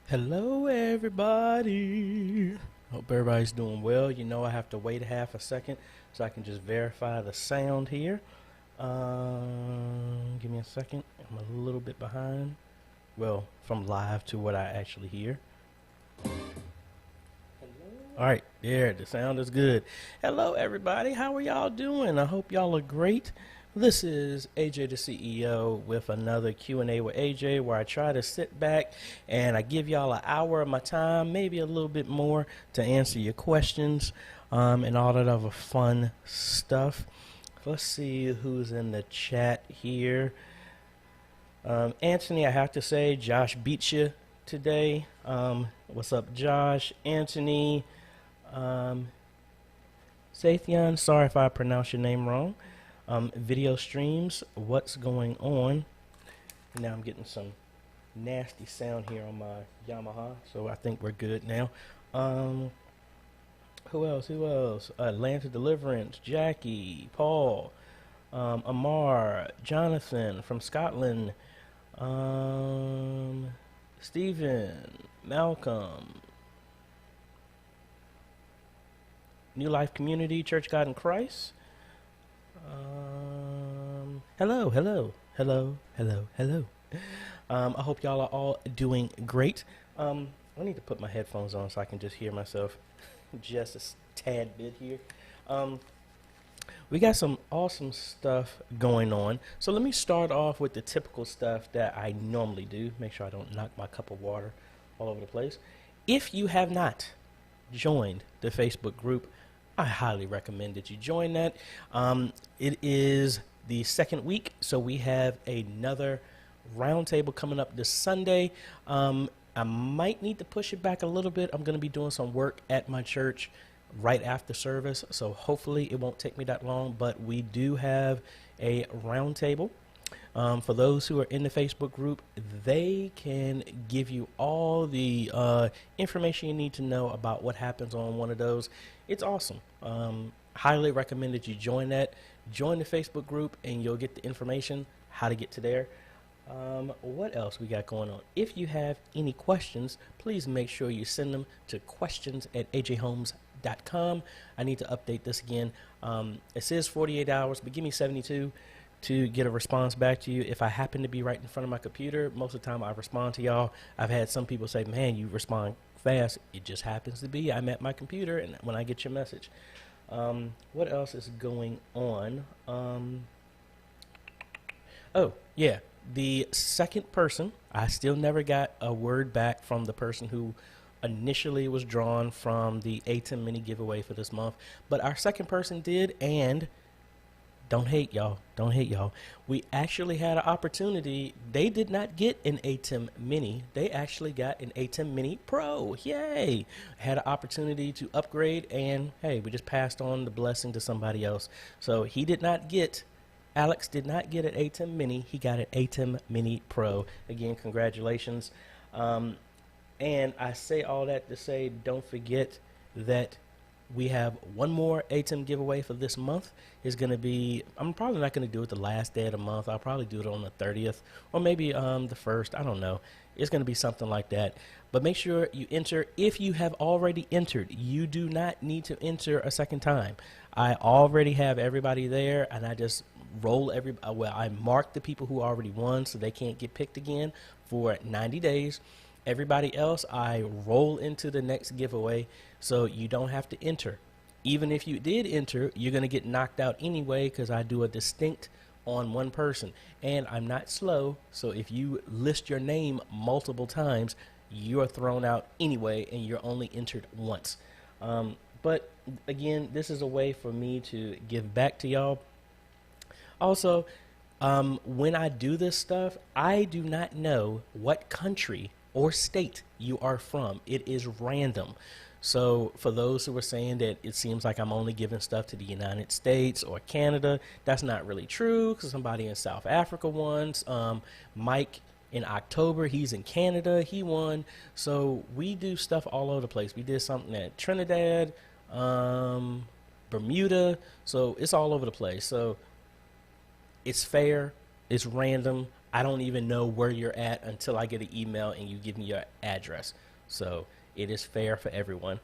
Hello everybody, hope everybody's doing well. You know I have to wait half a second so I can just verify the sound here. Give me a second, I'm a little bit behind, well, from live to what I actually hear. Alright, there, the sound is good. Hello everybody, how are y'all doing? I hope y'all are great. This is AJay the CEO with another Q&A with AJay, where I try to sit back and I give y'all an hour of my time, maybe a little bit more, to answer your questions and all that other fun stuff. Let's see who's in the chat here. Anthony, I have to say, Josh beat you today. What's up, Josh? Anthony, Sathion, sorry if I pronounced your name wrong. Video streams, what's going on? Now I'm getting some nasty sound here on my Yamaha, so I think we're good now. Who else? Atlanta Deliverance, Jackie, Paul, Amar, Jonathan from Scotland, Stephen, Malcolm, New Life Community, Church God in Christ. Hello. I hope y'all are all doing great. I need to put my headphones on so I can just hear myself just a tad bit here. We got some awesome stuff going on. So let me start off with the typical stuff that I normally do. Make sure I don't knock my cup of water all over the place. If you have not joined the Facebook group, I highly recommend that you join that. It is the second week, so we have another roundtable coming up this Sunday. I might need to push it back a little bit. I'm going to be doing some work at my church right after service, so hopefully it won't take me that long, but we do have a roundtable. For those who are in the Facebook group, they can give you all the information you need to know about what happens on one of those. It's awesome. Highly recommend that you join that. Join the Facebook group and you'll get the information how to get to there. What else we got going on? If you have any questions, please make sure you send them to questions@ajayhomes.com. I need to update this again. It says 48 hours, but give me 72 to get a response back to you. If I happen to be right in front of my computer, most of the time I respond to y'all. I've had some people say, man, you respond fast. It just happens to be I'm at my computer and when I get your message. What else is going on? Oh, yeah. The second person, I still never got a word back from the person who initially was drawn from the ATEM mini giveaway for this month, but our second person did, and don't hate y'all. Don't hate y'all. We actually had an opportunity. They did not get an ATEM Mini. They actually got an ATEM Mini Pro. Yay! Had an opportunity to upgrade, and hey, we just passed on the blessing to somebody else. So he did not get, Alex did not get an ATEM Mini. He got an ATEM Mini Pro. Again, congratulations. And I say all that to say, don't forget that we have one more ATEM giveaway for this month. Is going to be, I'm probably not going to do it the last day of the month. I'll probably do it on the 30th or maybe the 1st. I don't know. It's going to be something like that. But make sure you enter. If you have already entered, you do not need to enter a second time. I already have everybody there, and I just roll I mark the people who already won so they can't get picked again for 90 days. Everybody else, I roll into the next giveaway, so you don't have to enter. Even if you did enter, you're going to get knocked out anyway, because I do a distinct on one person. And I'm not slow, so if you list your name multiple times, you're thrown out anyway, and you're only entered once. But again, this is a way for me to give back to y'all. Also, when I do this stuff, I do not know what country or state you are from. It is random. So for those who are saying that it seems like I'm only giving stuff to the United States or Canada, that's not really true, because somebody in South Africa won. Mike in October, he's in Canada, he won. So we do stuff all over the place. We did something at Trinidad, Bermuda, so it's all over the place. So it's fair, it's random. I don't even know where you're at until I get an email and you give me your address. So it is fair for everyone.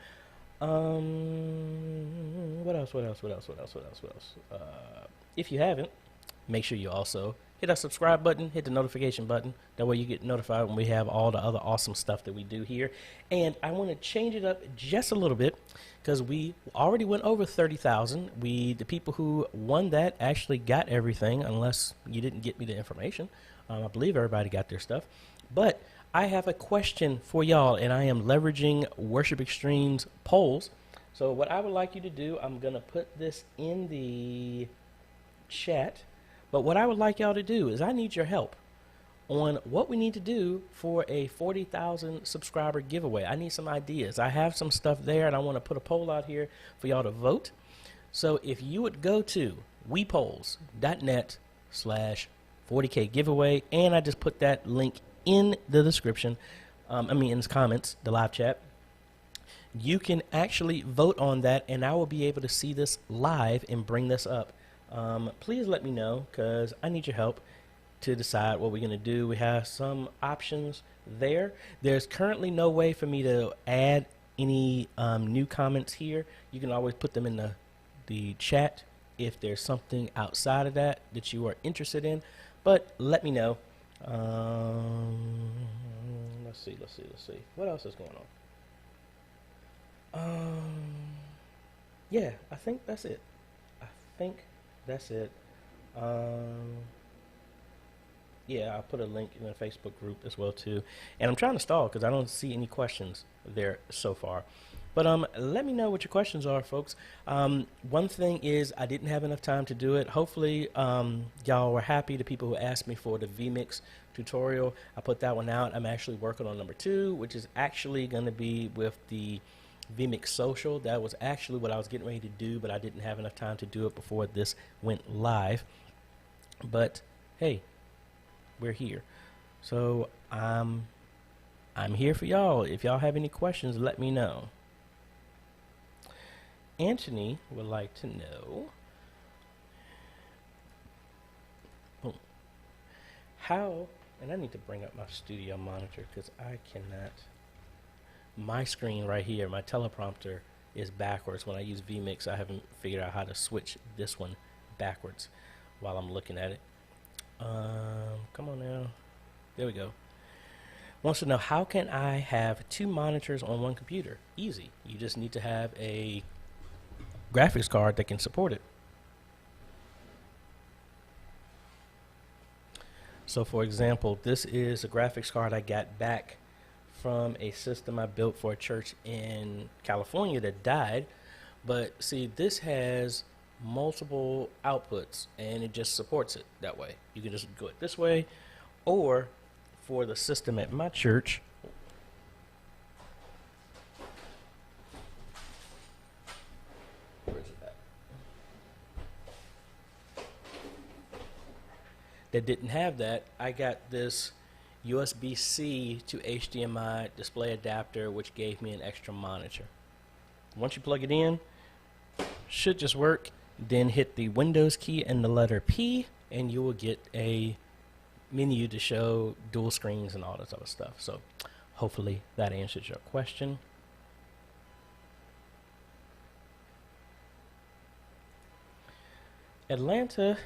What else? If you haven't, make sure you also hit that subscribe button, hit the notification button. That way you get notified when we have all the other awesome stuff that we do here. And I want to change it up just a little bit, because we already went over 30,000. The people who won that actually got everything, unless you didn't get me the information. I believe everybody got their stuff. But I have a question for y'all, and I am leveraging Worship Extreme's polls. So what I would like you to do, I'm going to put this in the chat. But what I would like y'all to do is I need your help on what we need to do for a 40,000 subscriber giveaway. I need some ideas. I have some stuff there, and I want to put a poll out here for y'all to vote. So if you would go to wepolls.net/40K giveaway, and I just put that link in the description, in the comments, the live chat, you can actually vote on that, and I will be able to see this live and bring this up. Please let me know, because I need your help to decide what we're going to do. We have some options there. There's currently no way for me to add any new comments here. You can always put them in the chat if there's something outside of that that you are interested in, but let me know. Let's see. What else is going on? Yeah, I think that's it. Yeah, I'll put a link in the Facebook group as well too. And I'm trying to stall because I don't see any questions there so far. But let me know what your questions are, folks. One thing is I didn't have enough time to do it. Hopefully y'all were happy, the people who asked me for the vMix tutorial. I put that one out. I'm actually working on number 2, which is actually going to be with the vMix Social. That was actually what I was getting ready to do, but I didn't have enough time to do it before this went live. But hey, we're here. So I'm here for y'all. If y'all have any questions, let me know. Anthony would like to know how, and I need to bring up my studio monitor because I cannot. My screen right here, my teleprompter is backwards. When I use vMix, I haven't figured out how to switch this one backwards while I'm looking at it. Come on now. There we go. Wants to know, how can I have 2 monitors on one computer? Easy. You just need to have a graphics card that can support it. So for example, this is a graphics card I got back from a system I built for a church in California that died. But see, this has multiple outputs and it just supports it that way. You can just go it this way, or for the system at my church, where's it at? That didn't have that, I got this USB-C to HDMI display adapter, which gave me an extra monitor. Once you plug it in, should just work. Then hit the Windows key and the letter P, and you will get a menu to show dual screens and all this other stuff. So hopefully that answers your question. Atlanta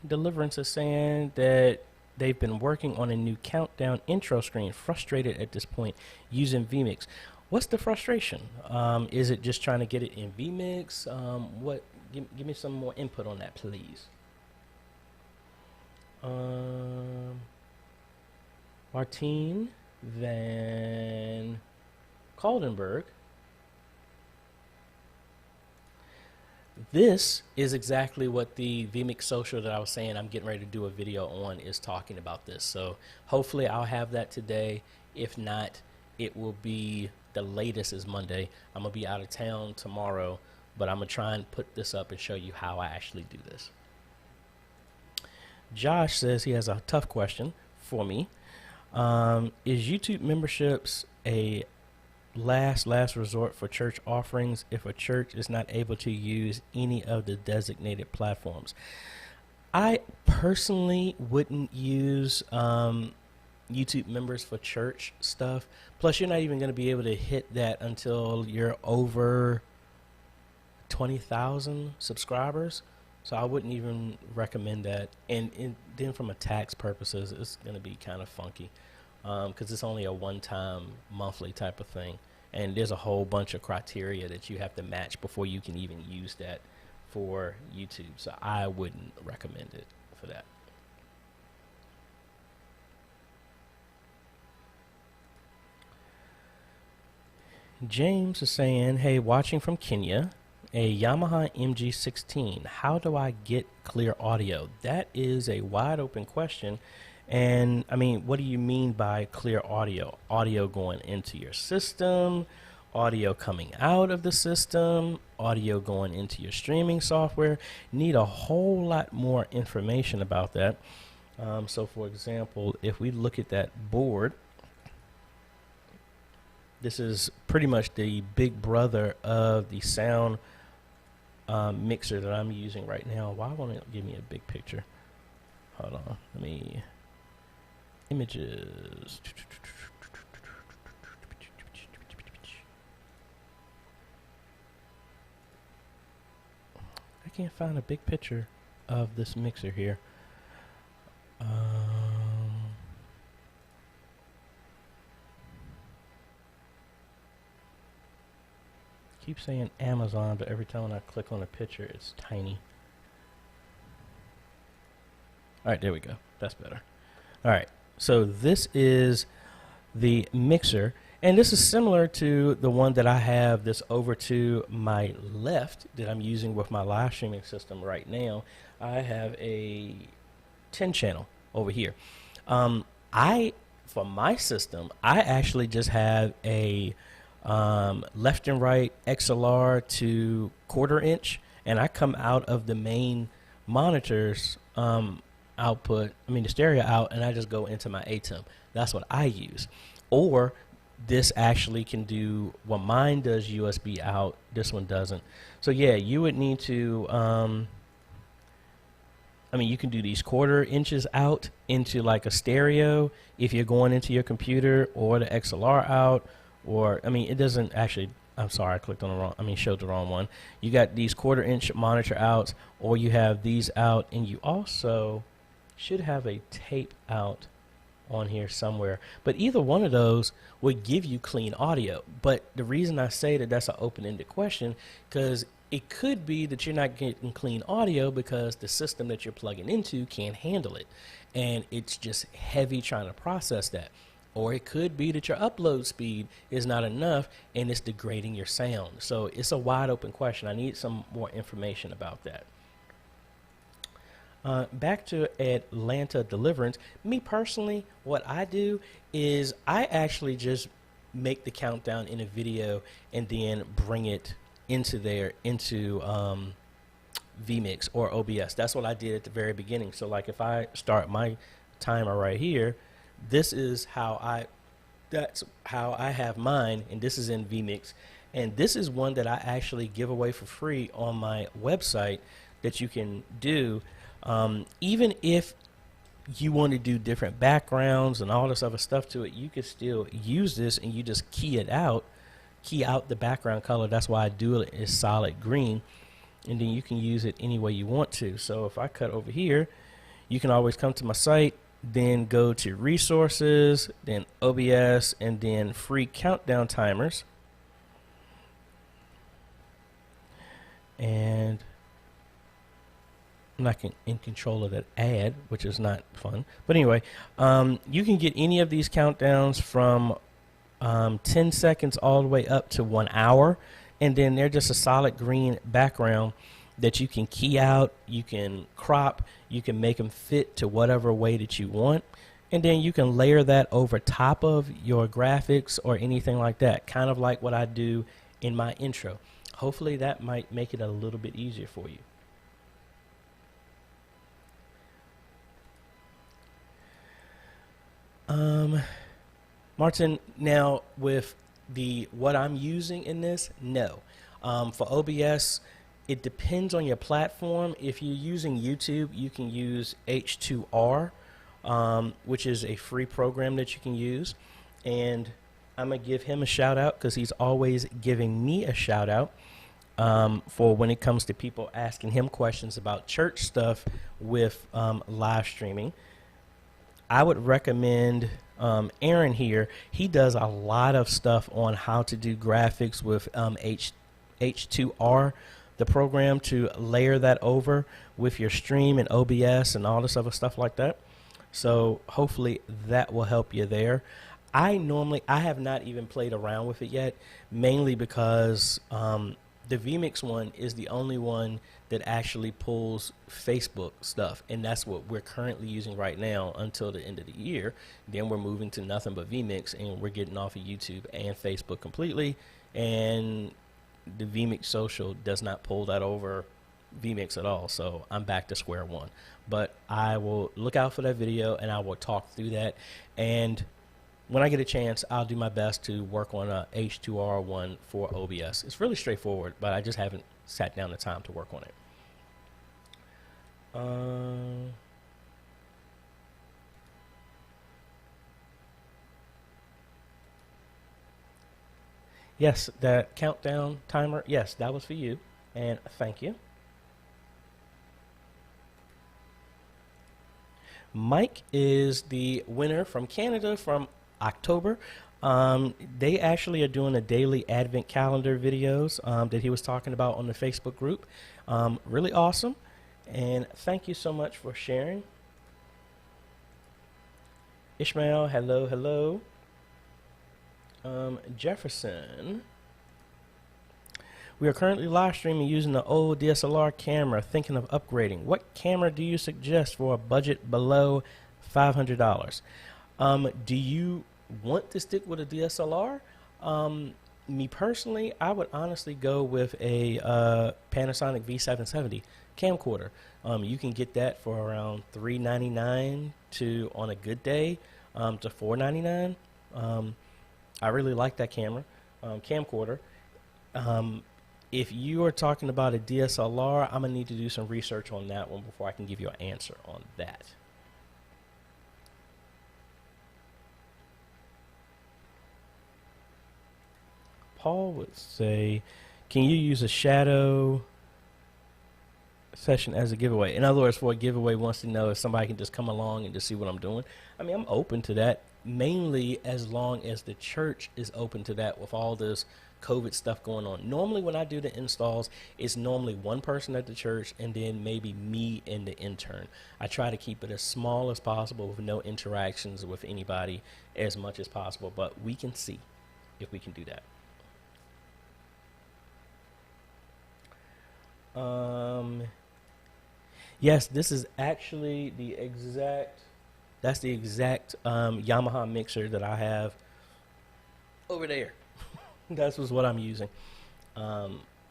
Deliverance is saying that they've been working on a new countdown intro screen, frustrated at this point using vMix. What's the frustration? Is it just trying to get it in vMix? Give me some more input on that, please. Martine Van Caldenberg. This is exactly what the vMix social that I was saying I'm getting ready to do a video on is talking about this. So hopefully I'll have that today. If not, it will be the latest is Monday. I'm going to be out of town tomorrow, but I'm going to try and put this up and show you how I actually do this. Josh says he has a tough question for me. Is YouTube memberships a last resort for church offerings if a church is not able to use any of the designated platforms? I personally wouldn't use YouTube members for church stuff. Plus, you're not even going to be able to hit that until you're over 20,000 subscribers. So I wouldn't even recommend that. And then from a tax purposes, it's going to be kind of funky because it's only a one-time monthly type of thing. And there's a whole bunch of criteria that you have to match before you can even use that for YouTube. So I wouldn't recommend it for that. James is saying, hey, watching from Kenya, a Yamaha MG16, how do I get clear audio? That is a wide open question. And I mean, what do you mean by clear audio? Audio going into your system, audio coming out of the system, audio going into your streaming software? Need a whole lot more information about that. So for example, if we look at that board, this is pretty much the big brother of the sound mixer that I'm using right now. Why won't it give me a big picture? Hold on, let me, images. I can't find a big picture of this mixer here. Keep saying Amazon, but every time when I click on a picture, it's tiny. All right, there we go. That's better. All right, so this is the mixer, and this is similar to the one that I have this over to my left that I'm using with my live streaming system right now. I have a 10 channel over here. For my system, I actually just have a left and right XLR to 1/4 inch, and I come out of the main monitor's output, the stereo out, and I just go into my ATEM. That's what I use. Or this actually can do what mine does, USB out, this one doesn't. So yeah, you would need to you can do these 1/4 inches out into like a stereo if you're going into your computer, or the XLR out. Or, it doesn't actually, I'm sorry, I clicked on the wrong, showed the wrong one. You got these 1/4 inch monitor outs, or you have these out, and you also should have a tape out on here somewhere. But either one of those would give you clean audio. But the reason I say that that's an open-ended question, because it could be that you're not getting clean audio because the system that you're plugging into can't handle it, and it's just heavy trying to process that. Or it could be that your upload speed is not enough and it's degrading your sound. So it's a wide open question. I need some more information about that. Back to Atlanta Deliverance. Me personally, what I do is I actually just make the countdown in a video and then bring it into vMix or OBS. That's what I did at the very beginning. So like if I start my timer right here, this is that's how I have mine, and this is in vMix. And this is one that I actually give away for free on my website that you can do. Even if you want to do different backgrounds and all this other stuff to it, you can still use this, and you just key out the background color. That's why I do it is solid green, and then you can use it any way you want to. So if I cut over here, you can always come to my site, then go to resources, then OBS, and then free countdown timers. And I'm not in control of that ad, which is not fun. But anyway, you can get any of these countdowns from 10 seconds all the way up to 1 hour. And then they're just a solid green background that you can key out, you can crop, you can make them fit to whatever way that you want. And then you can layer that over top of your graphics or anything like that, kind of like what I do in my intro. Hopefully that might make it a little bit easier for you. Martin, now with what I'm using in this, no. For OBS, it depends on your platform. If you're using YouTube, you can use H2R, which is a free program that you can use. And I'm going to give him a shout out because he's always giving me a shout out for when it comes to people asking him questions about church stuff with live streaming. I would recommend Aaron here. He does a lot of stuff on how to do graphics with H2R, the program to layer that over with your stream and OBS and all this other stuff like that. So hopefully that will help you there. I have not even played around with it yet, mainly because the vMix one is the only one that actually pulls Facebook stuff, and that's what we're currently using right now until the end of the year. Then we're moving to nothing but vMix, and we're getting off of YouTube and Facebook completely, and the vMix social does not pull that over vMix at all, so I'm back to square one. But I will look out for that video, and I will talk through that, and when I get a chance, I'll do my best to work on a H2R one for OBS. It's really straightforward, but I just haven't sat down the time to work on it. Yes, that countdown timer, yes, that was for you, and thank you. Mike is the winner from Canada from October. They actually are doing a daily advent calendar videos that he was talking about on the Facebook group. Really awesome, and thank you so much for sharing. Ishmael, hello, hello. Jefferson, we are currently live streaming using the old DSLR camera, thinking of upgrading. What camera do you suggest for a budget below $500? Do you want to stick with a DSLR? Me personally, I would honestly go with a Panasonic V770 camcorder. You can get that for around $399 to, on a good day, to $499. I really like that camcorder. If you are talking about a DSLR, I'm gonna need to do some research on that one before I can give you an answer on that. Paul would say, can you use a shadow session as a giveaway? In other words, for a giveaway, wants to know if somebody can just come along and just see what I'm doing. I mean, I'm open to that, mainly as long as the church is open to that with all this COVID stuff going on. Normally when I do the installs, it's normally one person at the church and then maybe me and the intern. I try to keep it as small as possible with no interactions with anybody as much as possible, but we can see if we can do that. Yes, this is actually the exact, that's the exact Yamaha mixer that I have over there. That's what I'm using.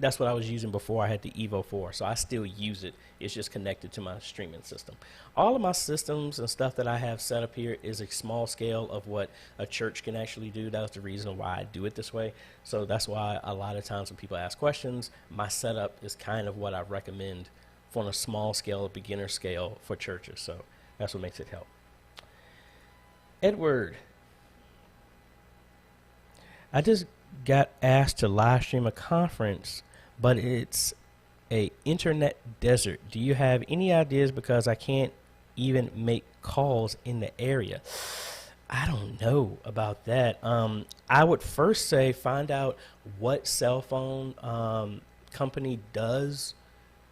That's what I was using before I had the Evo 4, so I still use it. It's just connected to my streaming system. All of my systems and stuff that I have set up here is a small scale of what a church can actually do. That's the reason why I do it this way. So that's why a lot of times when people ask questions, my setup is kind of what I recommend for a small scale, beginner scale for churches. So that's what makes it help. Edward, I just got asked to live stream a conference, but it's a internet desert. Do you have any ideas, because I can't even make calls in the area? I don't know about that. I would first say find out what cell phone company does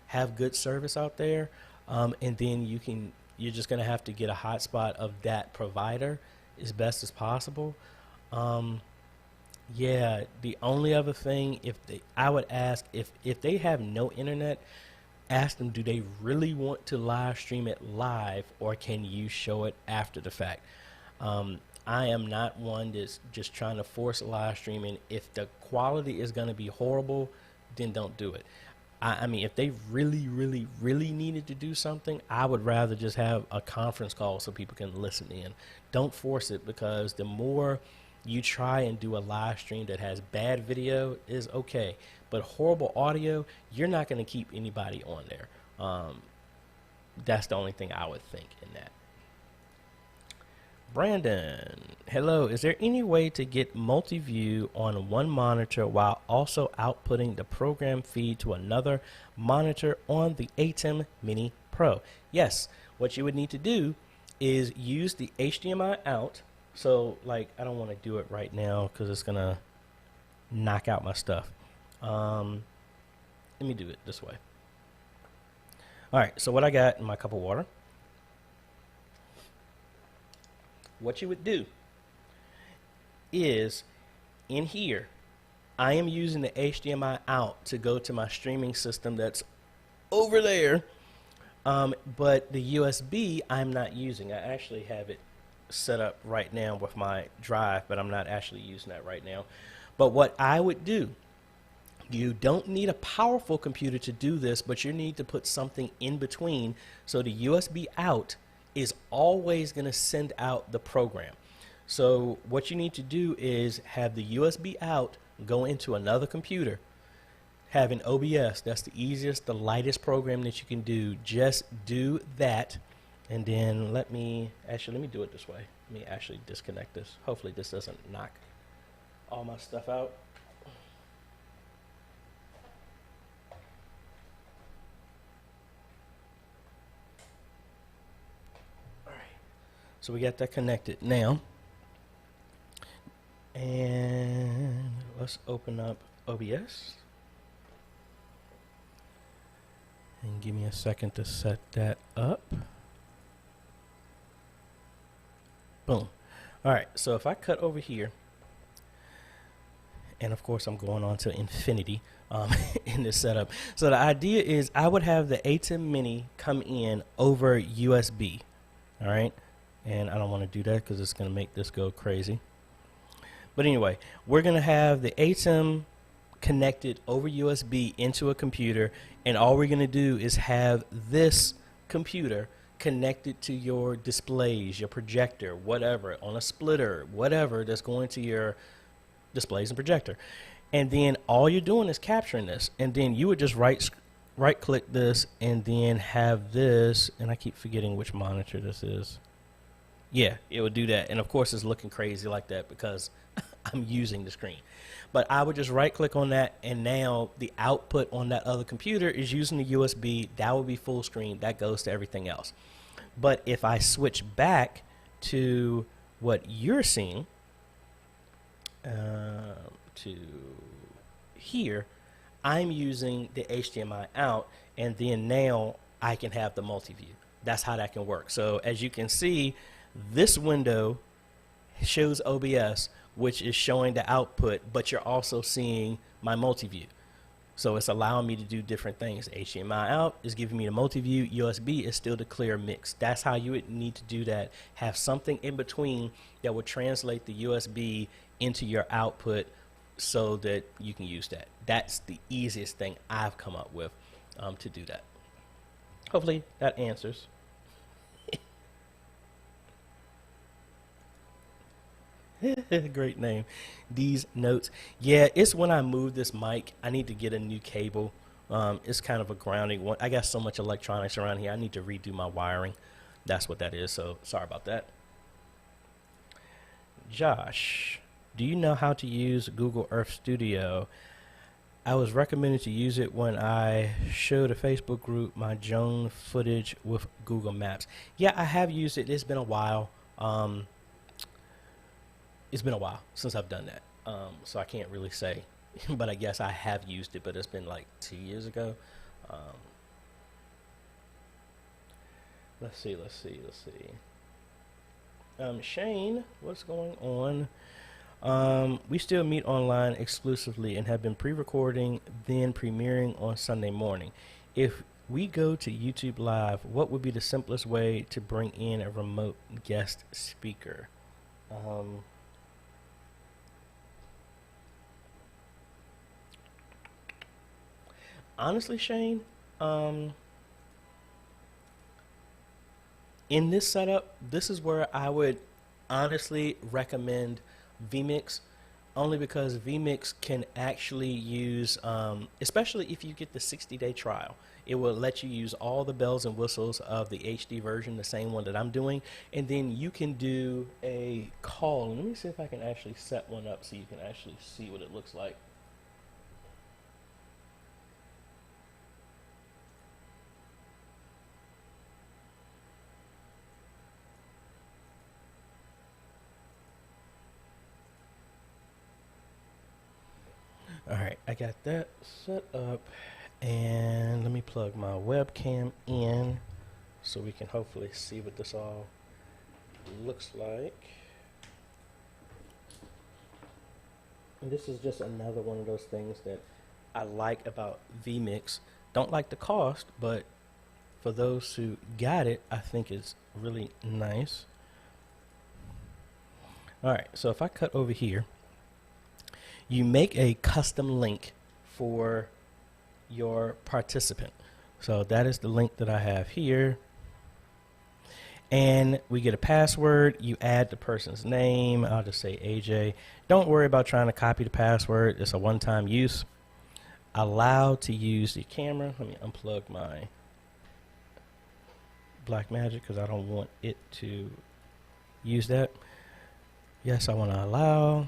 have good service out there, and then you're just gonna have to get a hotspot of that provider as best as possible. Yeah, the only other thing, I would ask if they have no internet, ask them, do they really want to live stream it live, or can you show it after the fact? I am not one that's just trying to force live streaming. If the quality is going to be horrible, then don't do it. I mean, if they really, really, really needed to do something, I would rather just have a conference call so people can listen in. Don't force it, because the more you try and do a live stream that has bad video is okay, but horrible audio, you're not going to keep anybody on there. That's the only thing I would think in that. Brandon, hello. Is there any way to get multi-view on one monitor while also outputting the program feed to another monitor on the ATEM Mini Pro? Yes. What you would need to do is use the HDMI out. So, like, I don't want to do it right now because it's going to knock out my stuff. Let me do it this way. All right, so what I got in my cup of water, what you would do is, in here, I am using the HDMI out to go to my streaming system that's over there, but the USB I'm not using. I actually have it set up right now with my drive, but I'm not actually using that right now. But what I would do, you don't need a powerful computer to do this, but you need to put something in between, so the USB out is always going to send out the program. So what you need to do is have the USB out go into another computer, have an OBS. That's the easiest, the lightest program that you can do. Just do that. And then let me do it this way. Let me actually disconnect this. Hopefully this doesn't knock all my stuff out. All right. So we got that connected now. And let's open up OBS. And give me a second to set that up. Boom. All right, so if I cut over here, and of course I'm going on to infinity in this setup. So the idea is I would have the ATEM Mini come in over USB, all right? And I don't want to do that because it's going to make this go crazy. But anyway, we're going to have the ATEM connected over USB into a computer, and all we're going to do is have this computer connected to your displays, your projector, whatever, on a splitter, whatever that's going to your displays and projector. And then all you're doing is capturing this, and then you would just right click this and then have this, and I keep forgetting which monitor this is. Yeah, it would do that. And of course it's looking crazy like that because I'm using the screen. But I would just right click on that, and now the output on that other computer is using the USB. That would be full screen. That goes to everything else. But if I switch back to what you're seeing, to here, I'm using the HDMI out, and then now I can have the multi-view. That's how that can work. So as you can see, this window shows OBS, which is showing the output, but you're also seeing my multi-view. So it's allowing me to do different things. HDMI out is giving me the multi-view. USB is still the clear mix. That's how you would need to do that. Have something in between that would translate the USB into your output so that you can use that. That's the easiest thing I've come up with to do that. Hopefully that answers. Great name. These notes. Yeah, it's when I move this mic, I need to get a new cable. It's kind of a grounding one. I got so much electronics around here. I need to redo my wiring. That's what that is. So sorry about that. Josh, do you know how to use Google Earth Studio? I was recommended to use it when I showed a Facebook group my drone footage with Google Maps. Yeah, I have used it. It's been a while. It's been a while since I've done that, so I can't really say, but I guess I have used it, but it's been like 2 years ago. Let's see. Shane, what's going on? We still meet online exclusively and have been pre-recording, then premiering on Sunday morning. If we go to YouTube Live, what would be the simplest way to bring in a remote guest speaker? Honestly, Shane, in this setup, this is where I would honestly recommend vMix, only because vMix can actually use, especially if you get the 60-day trial, it will let you use all the bells and whistles of the HD version, the same one that I'm doing, and then you can do a call. Let me see if I can actually set one up so you can actually see what it looks like. All right, I got that set up, and let me plug my webcam in so we can hopefully see what this all looks like. And this is just another one of those things that I like about vMix. Don't like the cost, but for those who got it, I think it's really nice. All right, so if I cut over here, you make a custom link for your participant. So that is the link that I have here. And we get a password. You add the person's name. I'll just say AJay. Don't worry about trying to copy the password. It's a one-time use. Allow to use the camera. Let me unplug my Blackmagic because I don't want it to use that. Yes, I want to allow.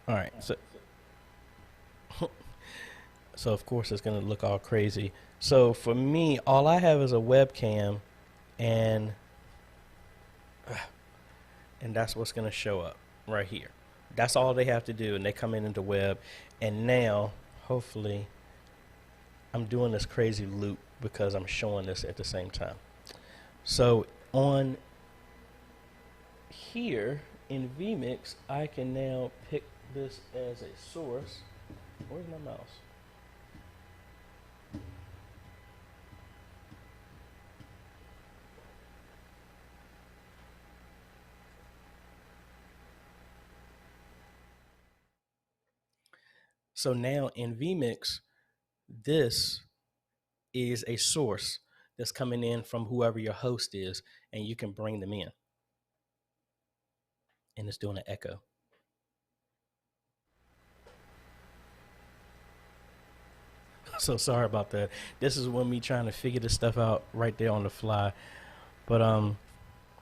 All right, so of course it's gonna look all crazy. So for me, all I have is a webcam, and that's what's gonna show up right here. That's all they have to do, and they come in into web. And now, hopefully, I'm doing this crazy loop because I'm showing this at the same time. So on here in vMix, I can now pick this as a source. Where's my mouse? So now in vMix, this is a source that's coming in from whoever your host is, and you can bring them in. And it's doing an echo. So sorry about that. This is when me trying to figure this stuff out right there on the fly. But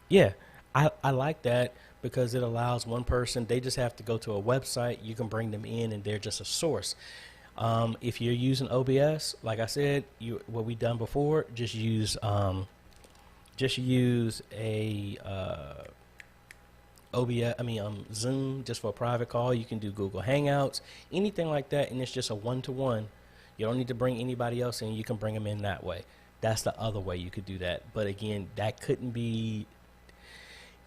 yeah, I like that because it allows one person, they just have to go to a website, you can bring them in and they're just a source. If you're using OBS, like I said, what we done before, just use a OBS. Zoom, just for a private call. You can do Google Hangouts, anything like that, and it's just a one-to-one. You don't need to bring anybody else in. You can bring them in that way. That's the other way you could do that. But again, that couldn't be.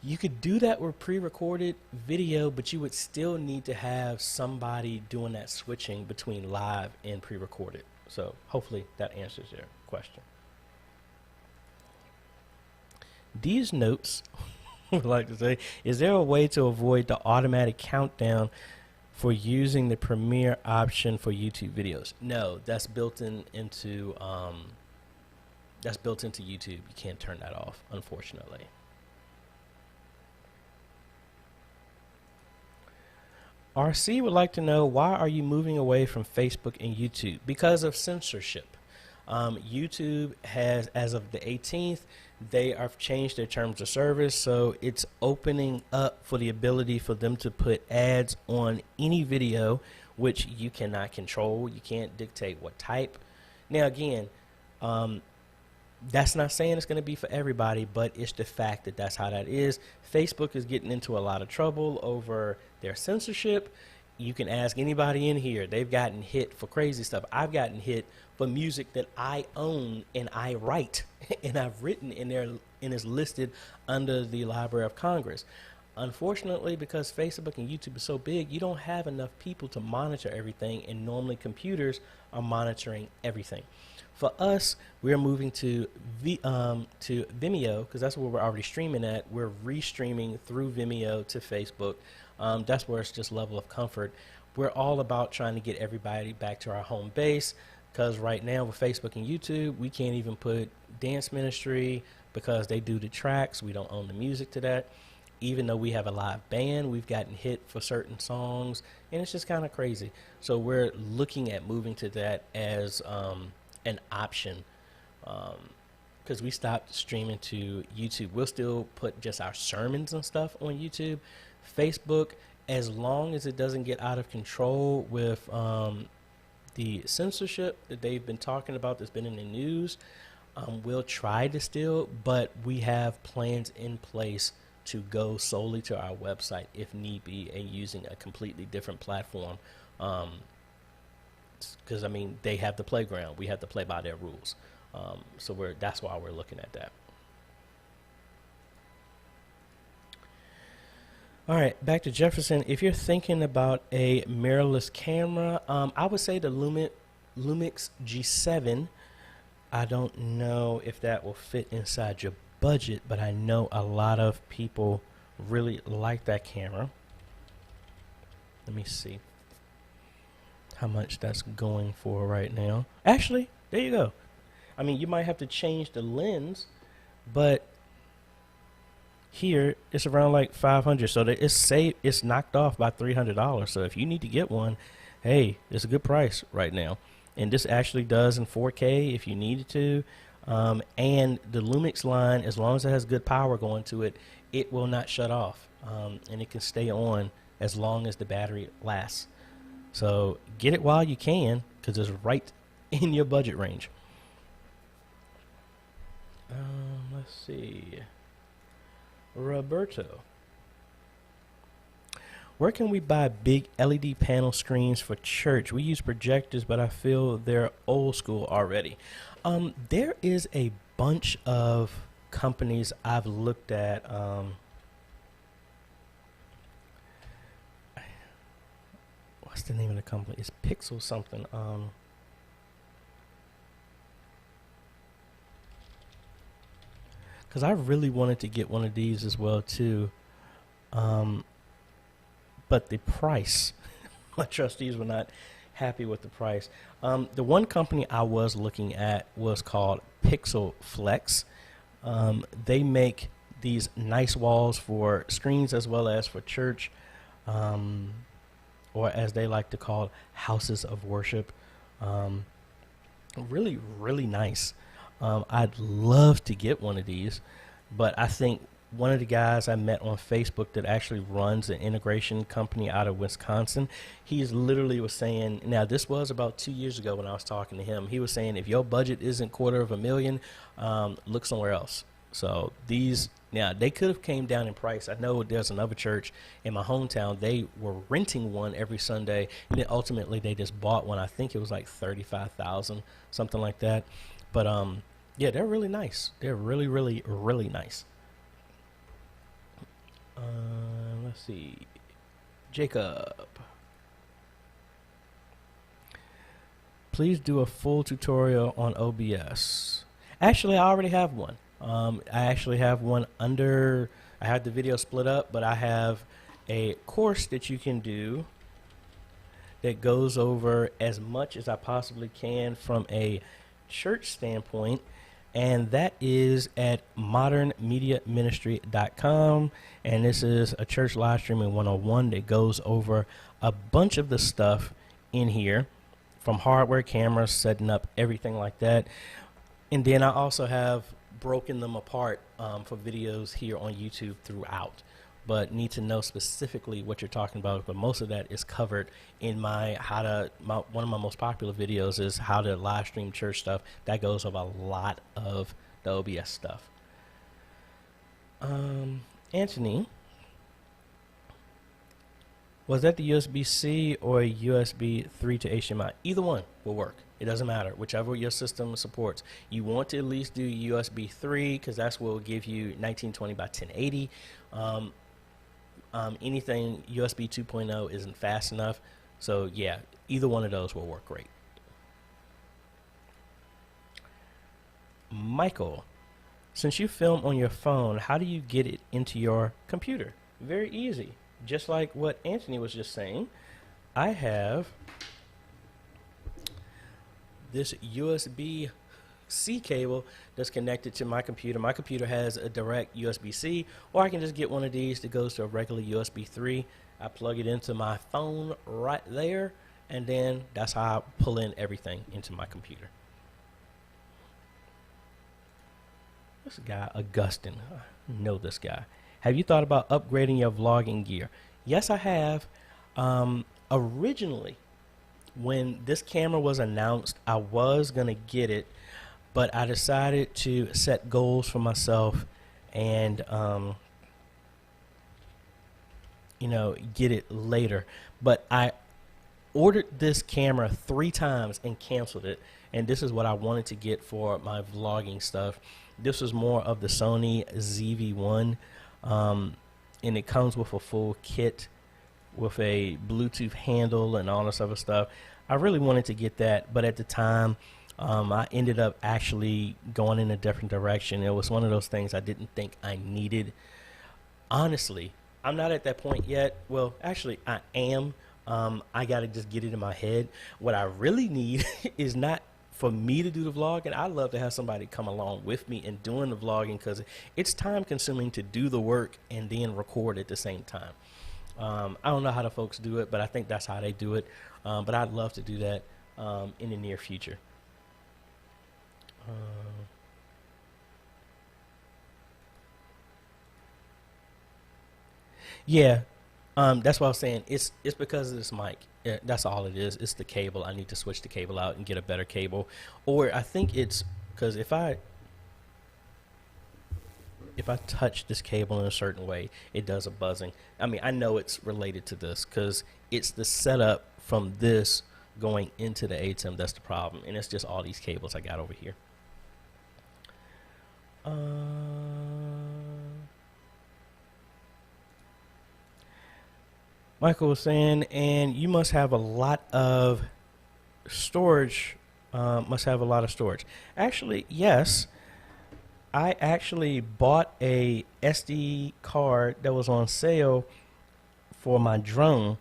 You could do that with pre-recorded video, but you would still need to have somebody doing that switching between live and pre-recorded. So hopefully that answers your question. These notes, would like to say, is there a way to avoid the automatic countdown for using the Premiere option for YouTube videos? No, that's built into YouTube. You can't turn that off, unfortunately. RC would like to know, why are you moving away from Facebook and YouTube? Because of censorship. YouTube has, as of the 18th, they have changed their terms of service, so it's opening up for the ability for them to put ads on any video, which you cannot control. You can't dictate what type. Now again, that's not saying it's going to be for everybody, but it's the fact that that's how that is. Facebook is getting into a lot of trouble over their censorship. You can ask anybody in here. They've gotten hit for crazy stuff. I've gotten hit for music that I own and I write and I've written in there and is listed under the Library of Congress. Unfortunately, because Facebook and YouTube is so big, you don't have enough people to monitor everything, and normally computers are monitoring everything. For us, we're moving to Vimeo, because that's where we're already streaming at. We're restreaming through Vimeo to Facebook. That's where it's just level of comfort. We're all about trying to get everybody back to our home base, because right now with Facebook and YouTube, we can't even put dance ministry because they do the tracks. We don't own the music to that. Even though we have a live band, we've gotten hit for certain songs, and it's just kind of crazy. So we're looking at moving to that as an option, because we stopped streaming to YouTube. We'll still put just our sermons and stuff on YouTube. Facebook, as long as it doesn't get out of control with the censorship that they've been talking about that's been in the news, we'll try to still, but we have plans in place to go solely to our website if need be, and using a completely different platform, because I mean, they have the playground, we have to play by their rules. So that's why we're looking at that. All right, back to Jefferson. If you're thinking about a mirrorless camera, I would say the Lumix G7. I don't know if that will fit inside your budget, but I know a lot of people really like that camera. Let me see how much that's going for right now. Actually, there you go. I mean, you might have to change the lens, but here it's around like 500, so that it's knocked off by $300. So if you need to get one, hey, it's a good price right now. And this actually does in 4K if you needed to. And the Lumix line, as long as it has good power going to it, it will not shut off, and it can stay on as long as the battery lasts. So get it while you can, because it's right in your budget range. Let's see. Roberto, where can we buy big LED panel screens for church? We use projectors, but I feel they're old school already. There is a bunch of companies I've looked at. What's the name of the company? It's Pixel something. Because I really wanted to get one of these as well too, but the price, my trustees were not happy with the price. The one company I was looking at was called Pixel Flex. They make these nice walls for screens as well as for church, or as they like to call, houses of worship. Really, really nice. I'd love to get one of these, but I think one of the guys I met on Facebook that actually runs an integration company out of Wisconsin, he's literally was saying, now this was about 2 years ago when I was talking to him, he was saying if your budget isn't $250,000, look somewhere else. So these, now they could have came down in price. I know there's another church in my hometown, they were renting one every Sunday, and then ultimately they just bought one. I think it was like 35,000, something like that. But yeah, they're really nice. They're really, really, really nice. Let's see. Jacob. Please do a full tutorial on OBS. Actually, I already have one. I actually have one under, I had the video split up, but I have a course that you can do that goes over as much as I possibly can from a church standpoint, and that is at modernmediaministry.com, and this is a church live streaming 101 that goes over a bunch of the stuff in here, from hardware, cameras, setting up, everything like that. And then I also have broken them apart for videos here on YouTube throughout, but need to know specifically what you're talking about. But most of that is covered in my one of my most popular videos is how to live stream church stuff. That goes over a lot of the OBS stuff. Anthony, was that the USB-C or USB 3 to HDMI? Either one will work. It doesn't matter, whichever your system supports. You want to at least do USB 3 because that's what will give you 1920 by 1080. Anything USB 2.0 isn't fast enough. So yeah, either one of those will work great. Michael, since you film on your phone, how do you get it into your computer? Very easy. Just like what Anthony was just saying, I have this USB-C cable that's connected to my computer. My computer has a direct USB-C, or I can just get one of these that goes to a regular USB 3. I plug it into my phone right there, and then that's how I pull in everything into my computer. This guy, Augustine, I know this guy. Have you thought about upgrading your vlogging gear? Yes, I have. Originally, when this camera was announced, I was going to get it, but I decided to set goals for myself and, get it later. But I ordered this camera 3 times and canceled it, and this is what I wanted to get for my vlogging stuff. This was more of the Sony ZV-1, and it comes with a full kit with a Bluetooth handle and all this other stuff. I really wanted to get that, but at the time, I ended up actually going in a different direction. It was one of those things I didn't think I needed. Honestly, I'm not at that point yet. Well, actually, I am. I got to just get it in my head. What I really need is not for me to do the vlogging. I love to have somebody come along with me in doing the vlogging because it's time consuming to do the work and then record at the same time. I don't know how the folks do it, but I think that's how they do it. But I'd love to do that in the near future. Yeah, that's what I was saying. It's because of this mic. Yeah, that's all it is. It's the cable. I need to switch the cable out and get a better cable. Or I think it's because if I touch this cable in a certain way, it does a buzzing. I mean, I know it's related to this because it's the setup from this going into the ATEM that's the problem. And it's just all these cables I got over here. Michael was saying, and you must have a lot of storage, Actually, yes. I actually bought a SD card that was on sale for my drone,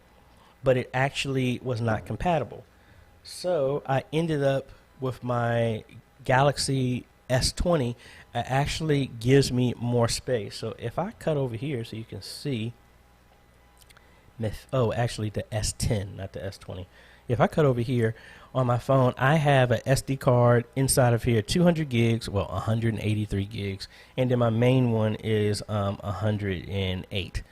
but it actually was not compatible. So I ended up with my Galaxy S20. It actually gives me more space. So if I cut over here so you can see, oh, actually the S10, not the S20. If I cut over here on my phone, I have a SD card inside of here, 200 gigs, well, 183 gigs, and then my main one is 108.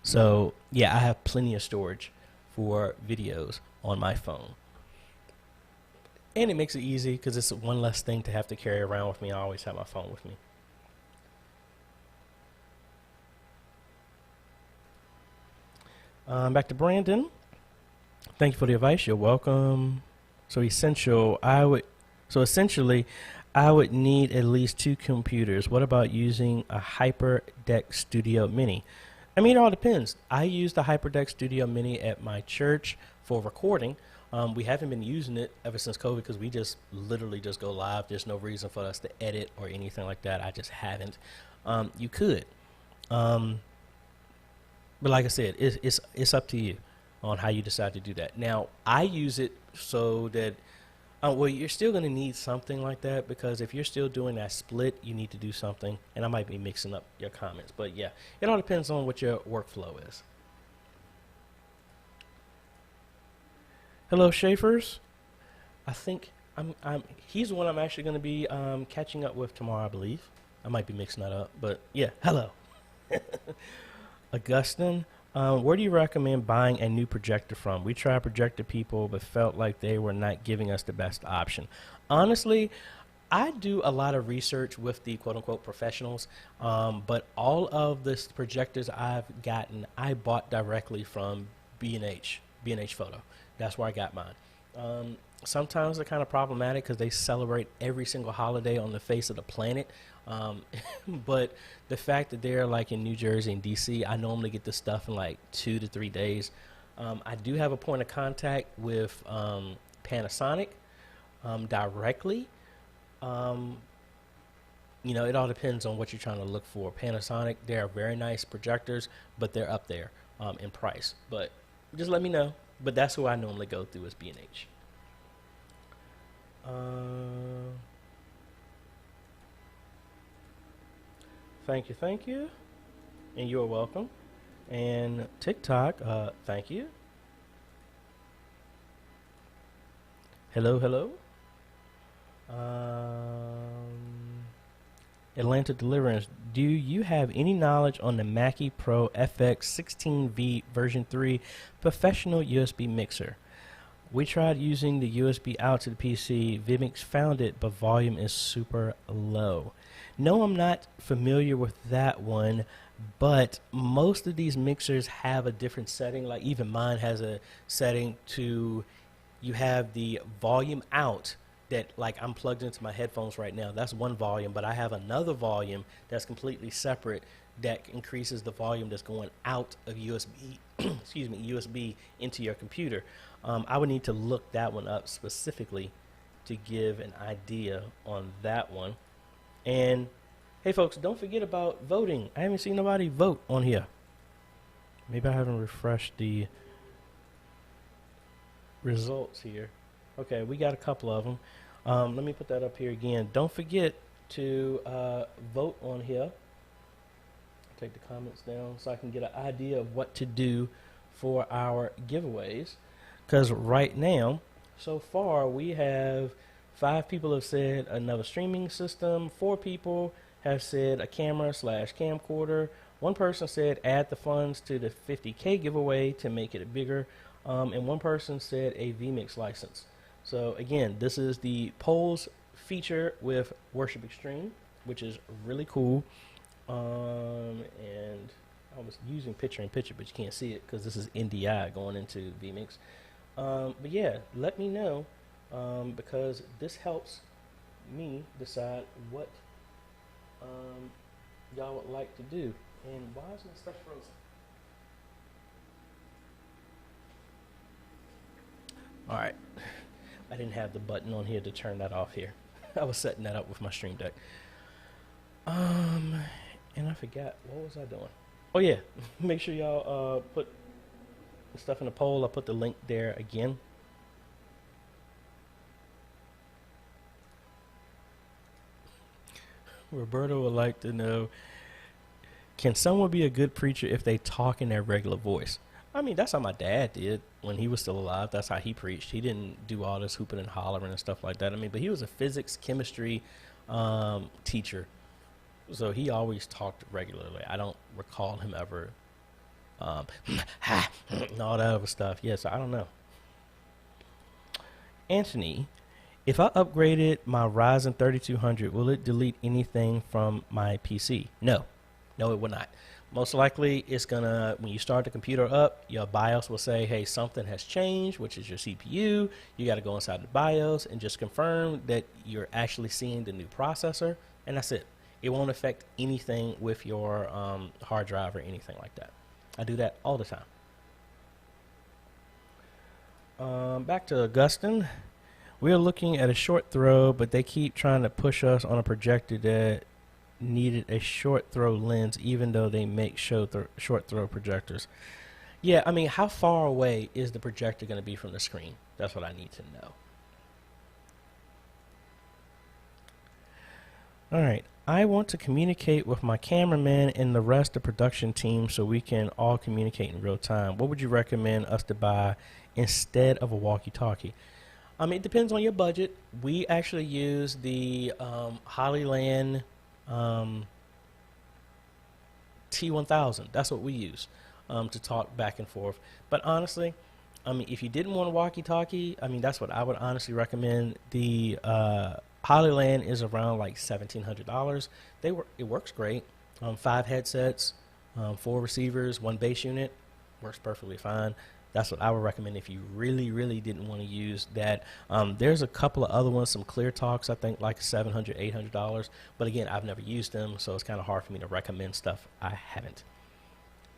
So yeah, I have plenty of storage for videos on my phone. And it makes it easy because it's one less thing to have to carry around with me. I always have my phone with me. Back to Brandon. Thank you for the advice. You're welcome. So essentially, I would need at least 2 computers. What about using a HyperDeck Studio Mini? I mean, it all depends. I use the HyperDeck Studio Mini at my church for recording. We haven't been using it ever since COVID because we just literally just go live. There's no reason for us to edit or anything like that. I just haven't. You could. But like I said, it's up to you on how you decide to do that. Now, I use it so that, well, you're still going to need something like that because if you're still doing that split, you need to do something. And I might be mixing up your comments. But yeah, it all depends on what your workflow is. Hello, Schaefer's. I think he's the one I'm actually going to be catching up with tomorrow, I believe. I might be mixing that up. But yeah, hello. Augustine. Where do you recommend buying a new projector from? We tried projector people, but felt like they were not giving us the best option. Honestly, I do a lot of research with the quote-unquote professionals, but all of the projectors I've gotten, I bought directly from B&H Photo. That's where I got mine. Sometimes they're kind of problematic because they celebrate every single holiday on the face of the planet. But the fact that they're like in New Jersey and DC, I normally get this stuff in like 2 to 3 days. I do have a point of contact with Panasonic directly. You know, it all depends on what you're trying to look for. Panasonic, they are very nice projectors, but they're up there in price. But just let me know. But that's who I normally go through is B&H. Thank you, and you're welcome. And TikTok, thank you. Hello. Atlanta Deliverance, do you have any knowledge on the Mackie Pro FX 16V version 3 professional USB mixer? We tried using the USB out to the PC. Vmix found it, but volume is super low. No, I'm not familiar with that one, but most of these mixers have a different setting. Like even mine has a setting to, you have the volume out that like I'm plugged into my headphones right now. That's one volume, but I have another volume that's completely separate that increases the volume that's going out of USB, excuse me, USB into your computer. I would need to look that one up specifically to give an idea on that one. And hey folks, don't forget about voting. I haven't seen nobody vote on here. Maybe I haven't refreshed the results here. Okay, we got a couple of them. Let me put that up here again. Don't forget to vote on here. Take the comments down so I can get an idea of what to do for our giveaways. Because right now, so far, we have 5 people have said another streaming system. 4 people have said a camera/camcorder. 1 person said add the funds to the 50K giveaway to make it bigger. And 1 person said a vMix license. So again, this is the polls feature with Worship Extreme, which is really cool. And I was using picture-in-picture, but you can't see it because this is NDI going into vMix. But yeah, let me know because this helps me decide what y'all would like to do. And why is my stuff frozen? All right. I didn't have the button on here to turn that off here. I was setting that up with my Stream Deck. And I forgot, what was I doing? Oh yeah, make sure y'all put the stuff in the poll. I'll put the link there again. Roberto would like to know, can someone be a good preacher if they talk in their regular voice? I mean, that's how my dad did when he was still alive. That's how he preached. He didn't do all this hooping and hollering and stuff like that. I mean, but he was a physics, chemistry teacher. So he always talked regularly. I don't recall him ever, and all that other stuff. Yes, I don't know. Anthony, if I upgraded my Ryzen 3200, will it delete anything from my PC? No, it will not. Most likely, it's gonna, when you start the computer up, your BIOS will say, hey, something has changed, which is your CPU. You got to go inside the BIOS and just confirm that you're actually seeing the new processor, and that's it. It won't affect anything with your hard drive or anything like that. I do that all the time. Back to Augustine. We're looking at a short throw, but they keep trying to push us on a projector that needed a short throw lens, even though they make short throw projectors. Yeah, I mean, how far away is the projector going to be from the screen? That's what I need to know. All right. I want to communicate with my cameraman and the rest of the production team so we can all communicate in real time. What would you recommend us to buy instead of a walkie-talkie? It depends on your budget. We actually use the Hollyland T1000. That's what we use to talk back and forth. But honestly, if you didn't want a walkie-talkie, that's what I would honestly recommend. The Hollyland is around like $1,700. It works great. 5 headsets, 4 receivers, 1 bass unit, works perfectly fine. That's what I would recommend if you really, really didn't want to use that. There's a couple of other ones, some Clear Talks, I think like $700, $800. But again, I've never used them, so it's kind of hard for me to recommend stuff I haven't.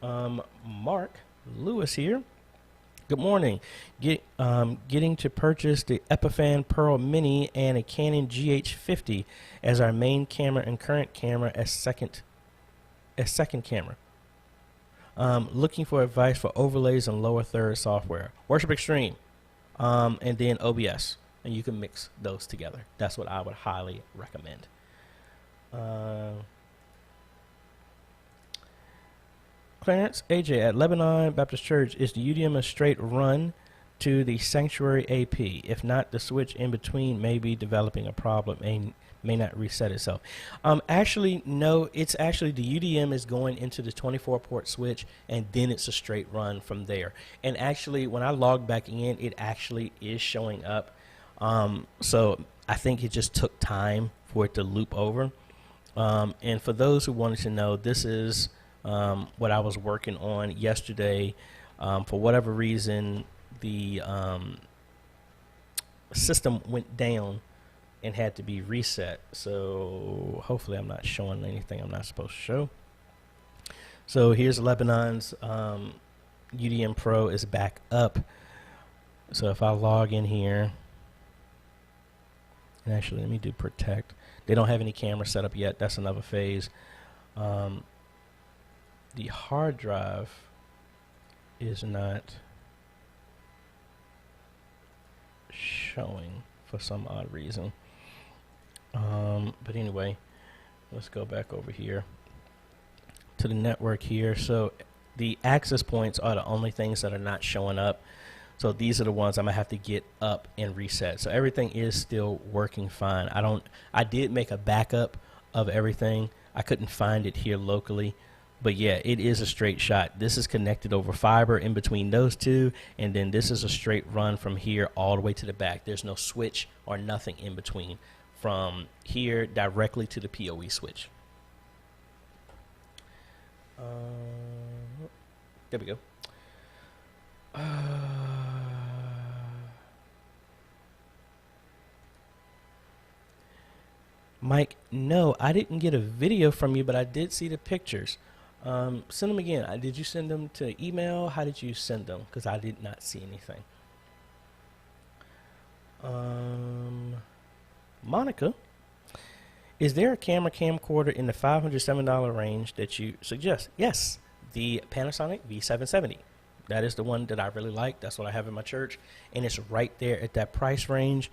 Mark Lewis here. Good morning. Getting to purchase the Epiphan Pearl Mini and a Canon GH50 as our main camera and current camera as second camera. Looking for advice for overlays and lower third software. Worship Extreme, and then OBS, and you can mix those together. That's what I would highly recommend. Clarence, AJ, at Lebanon Baptist Church, is the UDM a straight run to the Sanctuary AP? If not, the switch in between may be developing a problem and may not reset itself. Actually, no, it's actually the UDM is going into the 24-port switch, and then it's a straight run from there. And actually, when I log back in, it actually is showing up. So I think it just took time for it to loop over. And for those who wanted to know, this is what I was working on yesterday. For whatever reason, the system went down and had to be reset. So hopefully I'm not showing anything I'm not supposed to show. So here's Lebanon's UDM Pro is back up. So if I log in here, and actually let me do protect. They don't have any camera set up yet. That's another phase. The hard drive is not showing for some odd reason. But anyway, let's go back over here to the network here. So the access points are the only things that are not showing up. So these are the ones I'm gonna have to get up and reset. So everything is still working fine. I did make a backup of everything. I couldn't find it here locally. But yeah, it is a straight shot. This is connected over fiber in between those two, and then this is a straight run from here all the way to the back. There's no switch or nothing in between from here directly to the PoE switch. There we go. Mike, no, I didn't get a video from you, but I did see the pictures. Send them again. Did you send them to email? How did you send them? Because I did not see anything. Monica, is there a camera camcorder in the $507 range that you suggest? Yes, the Panasonic V770. That is the one that I really like. That's what I have in my church, and it's right there at that price range.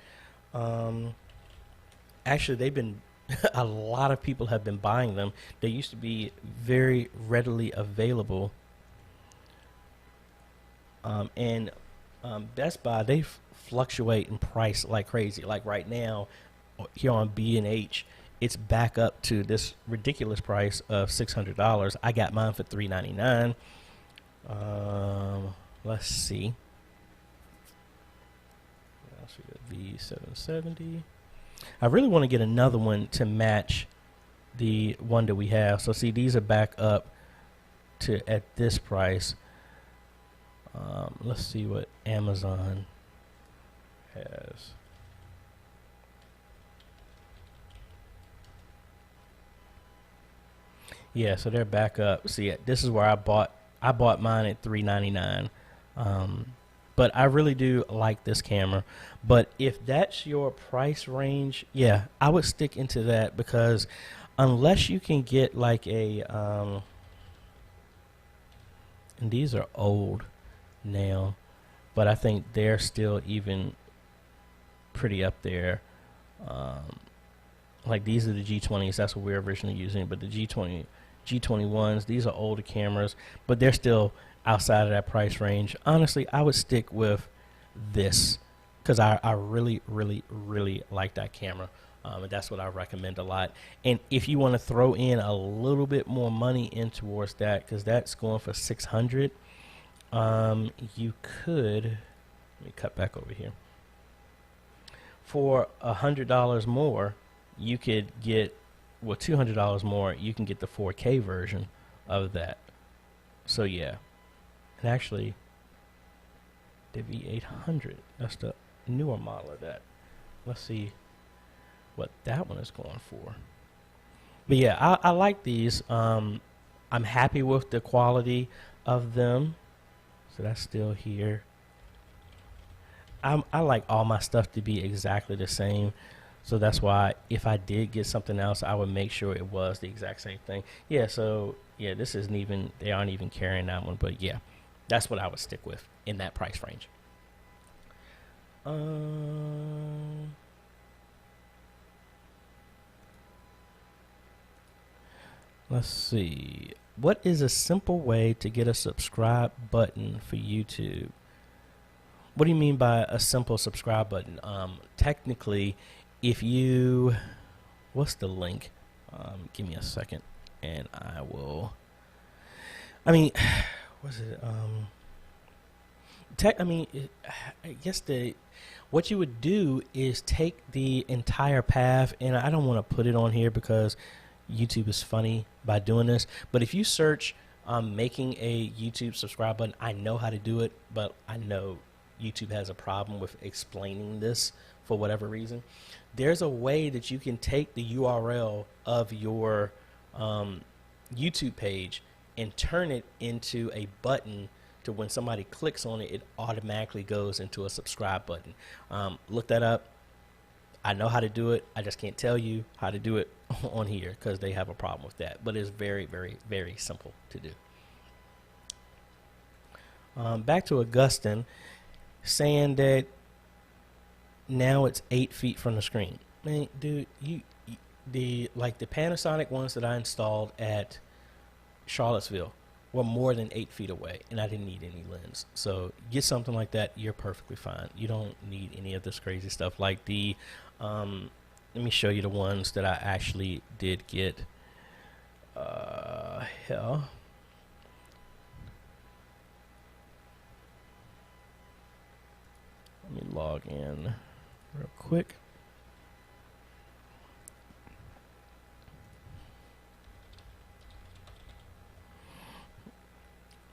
Actually, they've been a lot of people have been buying them. They used to be very readily available. And Best Buy, they fluctuate in price like crazy. Like right now, here on B&H, it's back up to this ridiculous price of $600. I got mine for $399. Let's see. V770. I really want to get another one to match the one that we have. So see, these are back up to at this price. Let's see what Amazon has. Yeah, so they're back up. See, this is where I bought mine at $399. But I really do like this camera. But if that's your price range, yeah, I would stick into that, because unless you can get like a and these are old now, but I think they're still even pretty up there. Like these are the G20s. That's what we were originally using. But the G21s, these are older cameras, but they're still outside of that price range. Honestly, I would stick with this, because I really, really, really like that camera. And that's what I recommend a lot. And if you want to throw in a little bit more money in towards that, because that's going for $600, you could, let me cut back over here. For $100 more, you could get, well, $200 more, you can get the 4K version of that. So yeah, and actually, the V800, that's the newer model of that. Let's see what that one is going for. But yeah, I like these. I'm happy with the quality of them. So that's still here. I like all my stuff to be exactly the same. So that's why if I did get something else, I would make sure it was the exact same thing. Yeah, so yeah, this isn't even, they aren't even carrying that one. But yeah, that's what I would stick with in that price range. Let's see. What is a simple way to get a subscribe button for YouTube? What do you mean by a simple subscribe button? Technically, if you, what's the link? Give me a second and I will, I mean, what's it? I guess what you would do is take the entire path, and I don't want to put it on here because YouTube is funny by doing this, but if you search making a YouTube subscribe button, I know how to do it, but I know YouTube has a problem with explaining this for whatever reason. There's a way that you can take the URL of your YouTube page and turn it into a button to when somebody clicks on it, it automatically goes into a subscribe button. Look that up. I know how to do it. I just can't tell you how to do it on here because they have a problem with that. But it's very, very, very simple to do. Back to Augustine saying that now it's 8 feet from the screen. Man, dude, the Panasonic ones that I installed at Charlottesville were more than 8 feet away, and I didn't need any lens. So get something like that, you're perfectly fine. You don't need any of this crazy stuff. Like the, let me show you the ones that I actually did get. Hell. Let me log in real quick.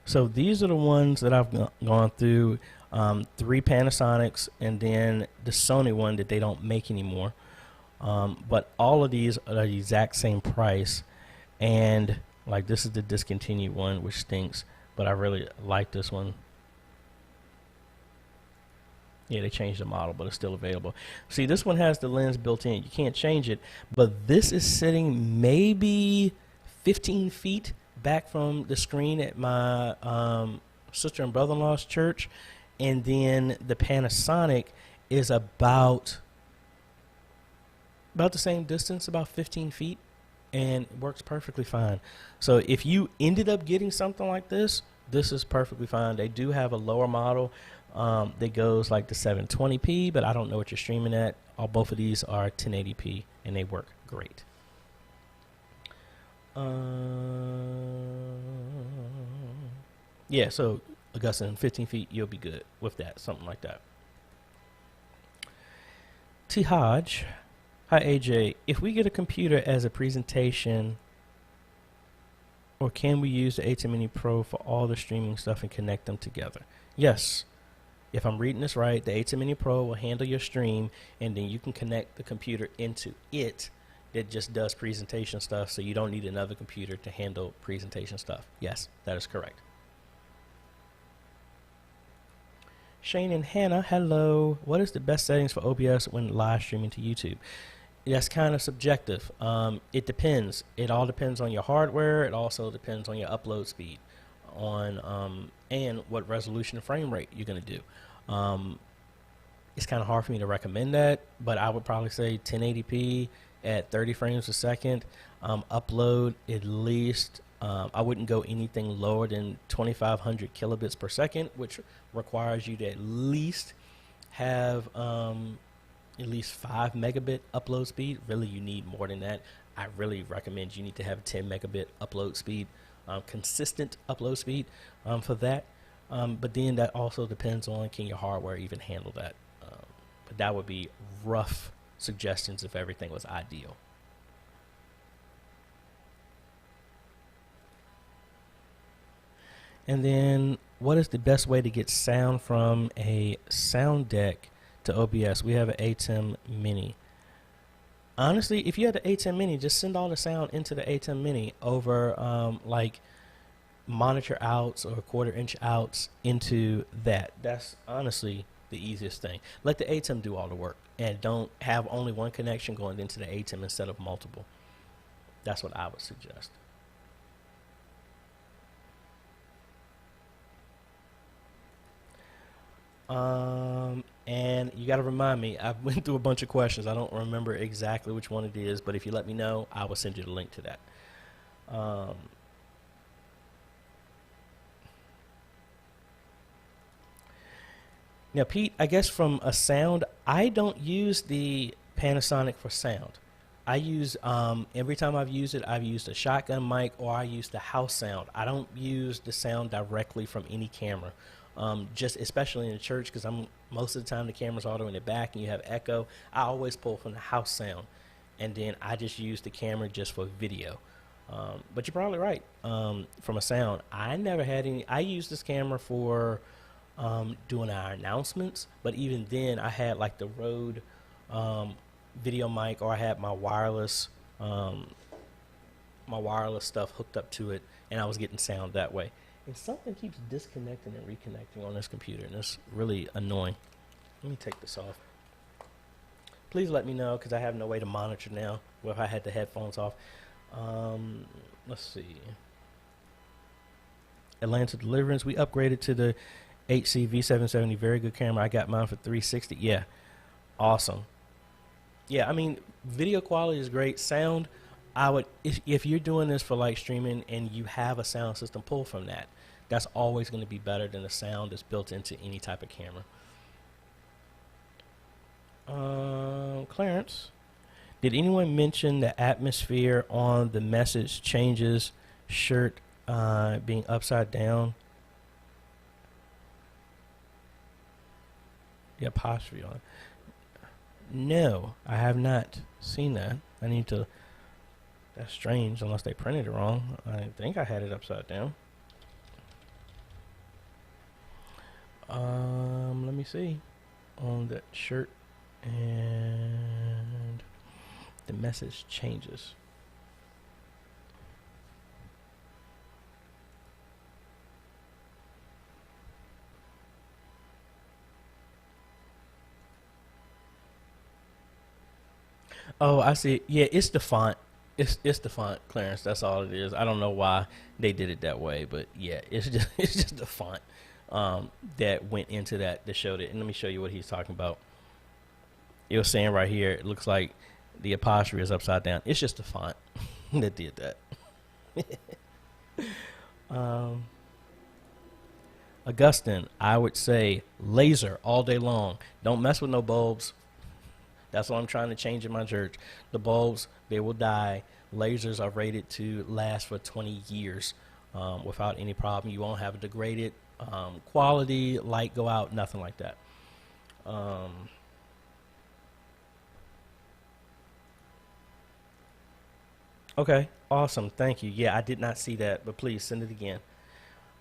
So these are the ones that I've gone through, 3 Panasonics and then the Sony one that they don't make anymore. But all of these are the exact same price. And like this is the discontinued one, which stinks, but I really like this one. Yeah, they changed the model, but it's still available. See, this one has the lens built in. You can't change it, but this is sitting maybe 15 feet back from the screen at my sister and brother-in-law's church, and then the Panasonic is about the same distance, about 15 feet, and works perfectly fine. So if you ended up getting something like this, This is perfectly fine. They do have a lower model that goes like to 720p, but I don't know what you're streaming at. Both of these are 1080p, and they work great. Yeah, so Augustine, 15 feet, you'll be good with that, something like that. T. Hodge, hi AJ. If we get a computer as a presentation, or can we use the AJay Mini Pro for all the streaming stuff and connect them together? Yes. If I'm reading this right, the AJay Mini Pro will handle your stream, and then you can connect the computer into it that just does presentation stuff, so you don't need another computer to handle presentation stuff. Yes, that is correct. Shane and Hannah, hello. What is the best settings for OBS when live streaming to YouTube? That's kind of subjective. It depends. It all depends on your hardware. It also depends on your upload speed, and what resolution and frame rate you're going to do. It's kind of hard for me to recommend that, but I would probably say 1080p at 30 frames a second. Upload at least, I wouldn't go anything lower than 2500 kilobits per second, which requires you to at least have at least 5 megabit upload speed. Really, you need more than that. I really recommend you need to have 10 megabit upload speed, consistent upload speed for that. But then that also depends on, can your hardware even handle that? But that would be rough suggestions if everything was ideal. And then, what is the best way to get sound from a sound deck to OBS? We have an AJay Mini. Honestly, if you had the AJay Mini, just send all the sound into the AJay Mini over like monitor outs or quarter-inch outs into that. That's honestly the easiest thing. Let the AJay do all the work, and don't have only one connection going into the AJay instead of multiple. That's what I would suggest. And you got to remind me, I went through a bunch of questions. I don't remember exactly which one it is, but if you let me know, I will send you the link to that. Now, Pete, I guess from a sound, I don't use the Panasonic for sound. I use, every time I've used it, I've used a shotgun mic, or I use the house sound. I don't use the sound directly from any camera. Just especially in the church, because most of the time the camera's auto in the back and you have echo. I always pull from the house sound, and then I just use the camera just for video. But you're probably right. From a sound, I never had any. I used this camera for doing our announcements, but even then I had like the Rode video mic, or I had my wireless stuff hooked up to it, and I was getting sound that way. And something keeps disconnecting and reconnecting on this computer, and it's really annoying. Let me take this off. Please let me know, because I have no way to monitor now. Well, if I had the headphones off. Let's see. Atlanta Deliverance. We upgraded to the HC V770. Very good camera. I got mine for $360. Yeah. Awesome. Yeah, I mean, video quality is great. Sound, I would, if you're doing this for like streaming and you have a sound system, pull from that. That's always going to be better than the sound that's built into any type of camera. Clarence, did anyone mention the atmosphere on the message changes shirt being upside down? The apostrophe on. No, I have not seen that. I need to. That's strange, unless they printed it wrong. I think I had it upside down. Let me see on that shirt, and the message changes. Oh, I see. Yeah, it's the font. It's the font, Clarence. That's all it is. I don't know why they did it that way, but yeah, it's just the font that went into that showed it. And let me show you what he's talking about. It was saying right here, it looks like the apostrophe is upside down. It's just the font that did that. Augustine, I would say laser all day long. Don't mess with no bulbs. That's what I'm trying to change in my church. The bulbs, they will die. Lasers are rated to last for 20 years without any problem. You won't have a degraded quality, light go out, nothing like that. Okay, awesome. Thank you. Yeah, I did not see that, but please send it again.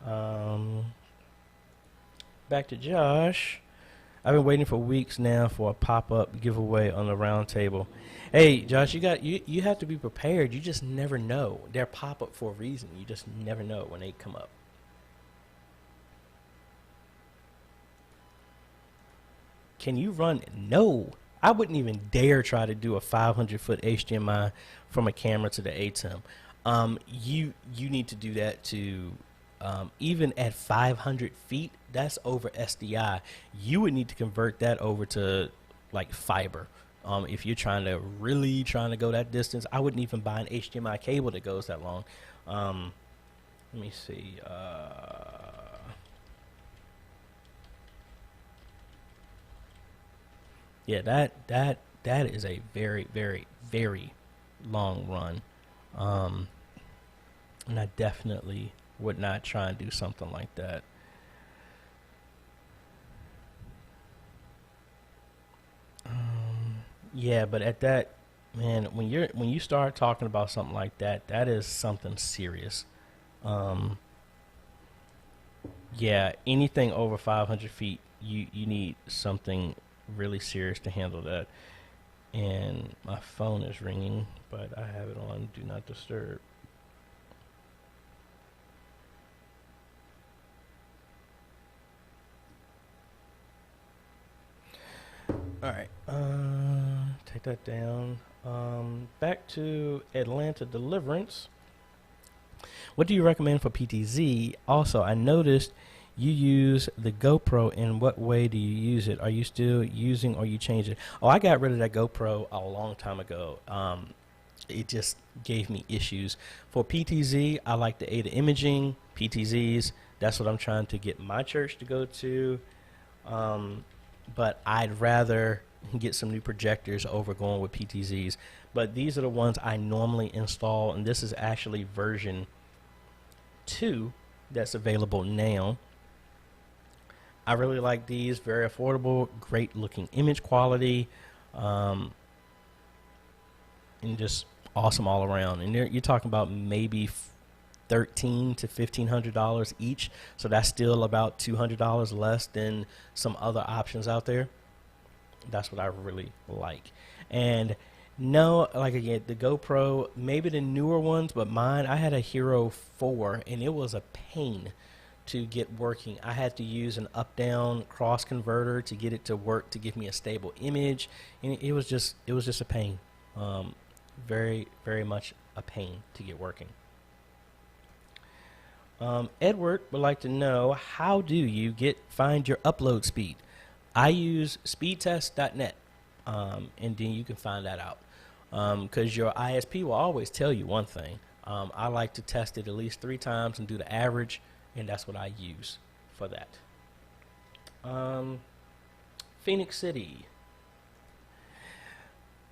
Um, Back to Josh. I've been waiting for weeks now for a pop-up giveaway on the round table. Hey, Josh, you have to be prepared. You just never know. They're pop-up for a reason. You just never know when they come up. Can you run? No. I wouldn't even dare try to do a 500-foot HDMI from a camera to the ATEM. You need to do that to even at 500 feet. That's over SDI. You would need to convert that over to like fiber. If you're really trying to go that distance, I wouldn't even buy an HDMI cable that goes that long. Let me see. Yeah, that is a very, very, very long run. And I definitely would not try and do something like that. Yeah, but at that, man, when you start talking about something like that, that is something serious. Um, yeah, anything over 500 feet, you need something really serious to handle that. And my phone is ringing, but I have it on Do Not Disturb. All right, take that down. Back to Atlanta Deliverance. What do you recommend for PTZ? Also, I noticed you use the GoPro. In what way do you use it? Are you still using or you changed it? Oh, I got rid of that GoPro a long time ago. It just gave me issues. For PTZ, I like the ADA imaging, PTZs. That's what I'm trying to get my church to go to. But I'd rather get some new projectors over going with PTZs. But these are the ones I normally install, and this is actually version 2 that's available now. I really like these, very affordable, great looking image quality, and just awesome all around. And you're talking about maybe $1,300 to $1,500 each, so that's still about $200 less than some other options out there. That's what I really like. And no, like again, the GoPro, maybe the newer ones, but mine, I had a Hero 4, and it was a pain to get working. I had to use an up-down cross converter to get it to work to give me a stable image, and it was just a pain. Very, very much a pain to get working. Edward would like to know, how do you find your upload speed? I use speedtest.net, and then you can find that out. Because your ISP will always tell you one thing. I like to test it at least 3 times and do the average, and that's what I use for that. Phoenix City.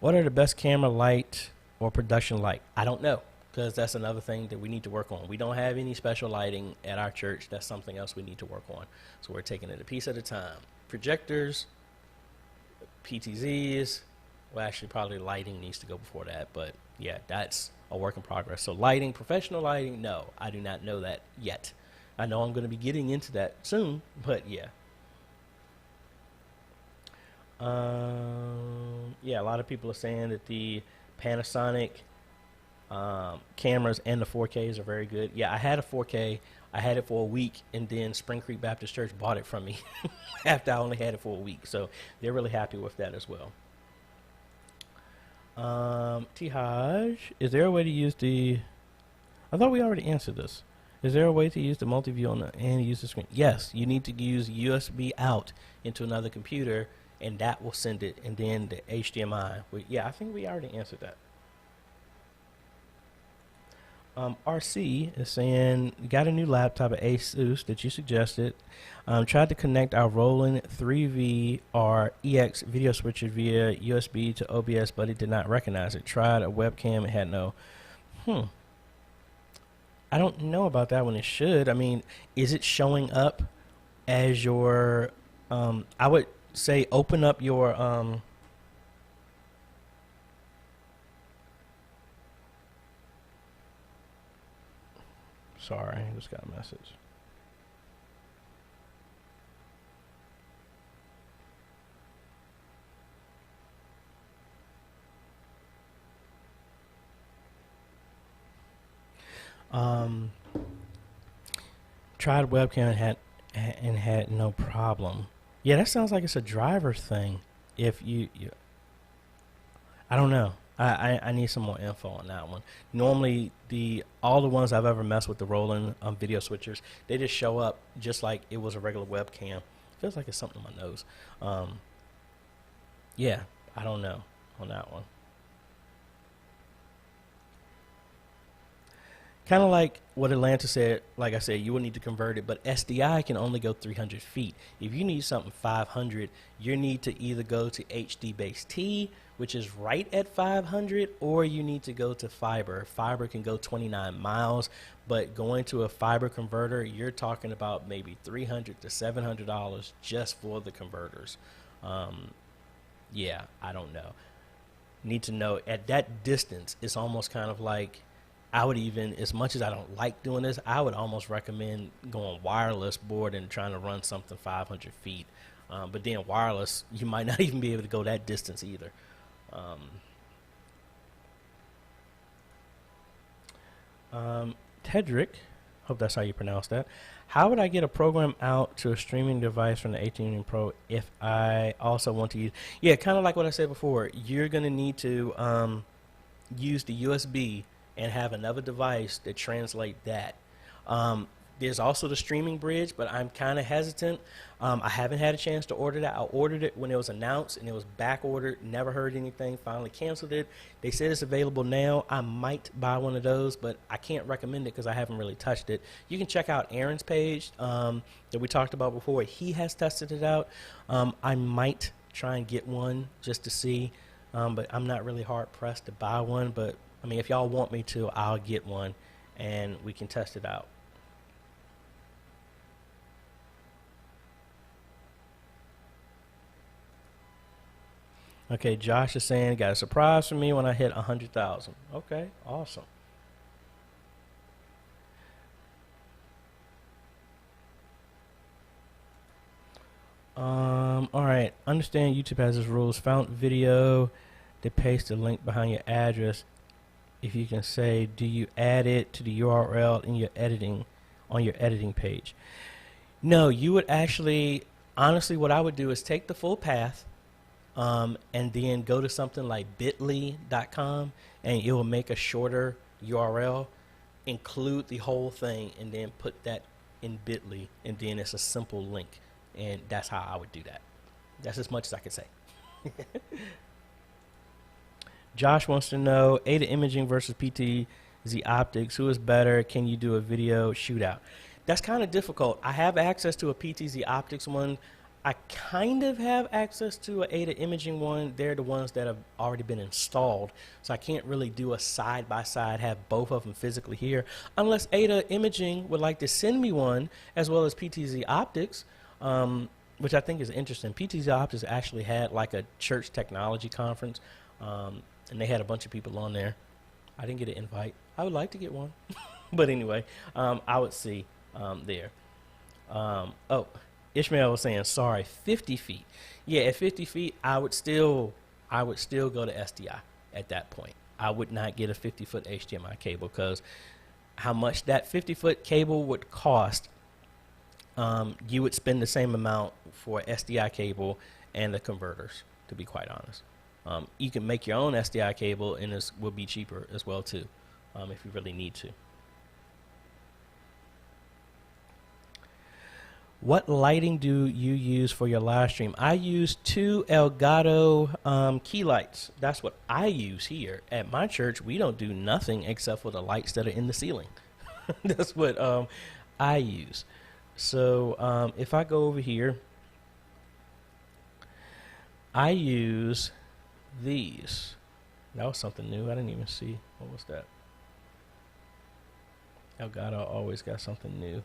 What are the best camera light or production light? I don't know, because that's another thing that we need to work on. We don't have any special lighting at our church. That's something else we need to work on. So we're taking it a piece at a time. Projectors, PTZs, well, actually probably lighting needs to go before that, but yeah, that's a work in progress. So lighting, professional lighting, no, I do not know that yet. I know I'm going to be getting into that soon, but yeah. Yeah, a lot of people are saying that the Panasonic cameras and the 4Ks are very good. Yeah, I had a 4K. I had it for a week, and then Spring Creek Baptist Church bought it from me after I only had it for a week. So they're really happy with that as well. Tihaj, is there a way to use the... I thought we already answered this. Is there a way to use the multi-view on and use the screen? Yes, you need to use USB out into another computer, and that will send it, and then the HDMI. Yeah, I think we already answered that. RC is saying, got a new laptop at Asus that you suggested. Tried to connect our Roland 3VR EX video switcher via USB to OBS, but it did not recognize it. Tried a webcam, it had no. I don't know about that one. It should. I mean, is it showing up as your? I would say open up your. Sorry, I just got a message. Tried webcam and had no problem. Yeah, that sounds like it's a driver thing. If you I don't know. I need some more info on that one. Normally, all the ones I've ever messed with, the Roland video switchers, they just show up just like it was a regular webcam. Feels like it's something in my nose. Yeah, I don't know on that one. Kind of like what Atlanta said. Like I said, you will need to convert it, but SDI can only go 300 feet. If you need something 500, you need to either go to HD base T, which is right at 500, or you need to go to fiber. Fiber can go 29 miles, but going to a fiber converter, you're talking about maybe $300 to $700 just for the converters. Yeah, I don't know. Need to know at that distance, it's almost kind of like, I would even, as much as I don't like doing this, I would almost recommend going wireless board and trying to run something 500 feet. But then wireless, you might not even be able to go that distance either. Tedrick, hope that's how you pronounce that. How would I get a program out to a streaming device from the 18 Pro if I also want to use? Yeah, kind of like what I said before. You're going to need to use the USB and have another device that translate that. There's also the streaming bridge, but I'm kind of hesitant. I haven't had a chance to order that. I ordered it when it was announced and it was back ordered. Never heard anything. Finally canceled it. They said it's available now. I might buy one of those, but I can't recommend it because I haven't really touched it. You can check out Aaron's page that we talked about before. He has tested it out. I might try and get one just to see, but I'm not really hard pressed to buy one. But I mean, if y'all want me to, I'll get one and we can test it out. Okay, Josh is saying, got a surprise for me when I hit 100,000. Okay, awesome. All right, understand YouTube has its rules. Found video, they paste the link behind your address. If you can say, do you add it to the URL in your editing, on your editing page? No, you would actually, honestly, what I would do is take the full path, and then go to something like bit.ly.com and it will make a shorter URL, include the whole thing, and then put that in bit.ly, and then it's a simple link. And that's how I would do that. That's as much as I can say. Josh wants to know, AJay Imaging versus PTZ Optics, who is better? Can you do a video shootout? That's kind of difficult. I have access to a PTZ Optics one. I kind of have access to an AJay Imaging one. They're the ones that have already been installed, so I can't really do a side-by-side, have both of them physically here, unless AJay Imaging would like to send me one, as well as PTZ Optics, which I think is interesting. PTZ Optics actually had like a church technology conference, and they had a bunch of people on there. I didn't get an invite. I would like to get one. But anyway, I would see there. Oh, Ishmael was saying, sorry, 50 feet. Yeah, at 50 feet, I would still go to SDI at that point. I would not get a 50-foot HDMI cable because how much that 50-foot cable would cost, you would spend the same amount for SDI cable and the converters, to be quite honest. You can make your own SDI cable and it will be cheaper as well too, if you really need to. What lighting do you use for your live stream? I use two Elgato key lights. That's what I use here. At my church, we don't do nothing except for the lights that are in the ceiling. That's what I use. So if I go over here, I use these. That was something new. I didn't even see. What was that? Agora always got something new.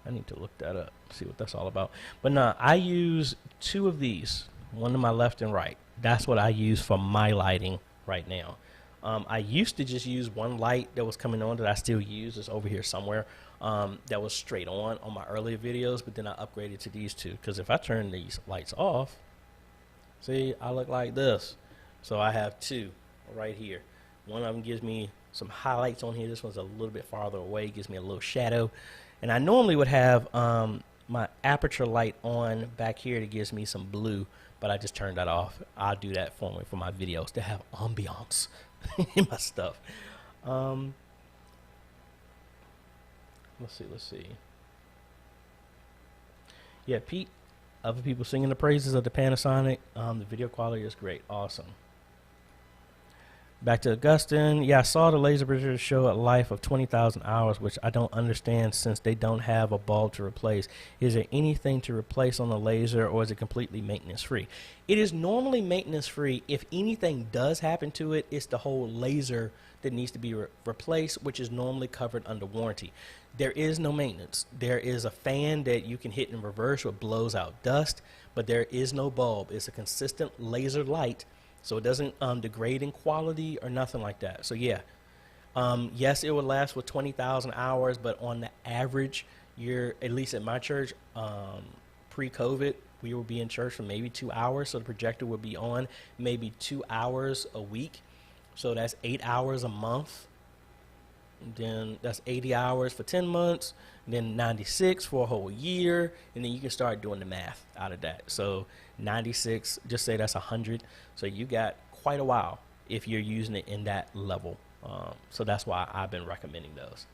I need to look that up, see what that's all about. But nah, I use two of these, one to my left and right. That's what I use for my lighting right now. I used to just use one light that was coming on that I still use. It's over here somewhere. That was straight on my earlier videos, but then I upgraded to these two. Because if I turn these lights off, see, I look like this. So I have two right here. One of them gives me some highlights on here. This one's a little bit farther away, gives me a little shadow. And I normally would have my aperture light on back here that gives me some blue, but I just turned that off. I'll do that for my videos to have ambiance in my stuff. Let's see. Yeah, Pete, other people singing the praises of the Panasonic. The video quality is great. Awesome. Back to Augustine. Yeah, I saw the laser projector show a life of 20,000 hours, which I don't understand since they don't have a bulb to replace. Is there anything to replace on the laser, or is it completely maintenance free? It is normally maintenance free. If anything does happen to it, it's the whole laser that needs to be replaced, which is normally covered under warranty. There is no maintenance. There is a fan that you can hit in reverse which blows out dust, but there is no bulb. It's a consistent laser light. So it doesn't degrade in quality or nothing like that. So yeah, yes, it would last for 20,000 hours, but on the average, at least at my church, pre-COVID, we would be in church for maybe 2 hours. So the projector would be on maybe 2 hours a week. So that's 8 hours a month. And then that's 80 hours for 10 months, and then 96 for a whole year, and then you can start doing the math out of that. So 96, just say that's 100. So you got quite a while if you're using it in that level. So that's why I've been recommending those.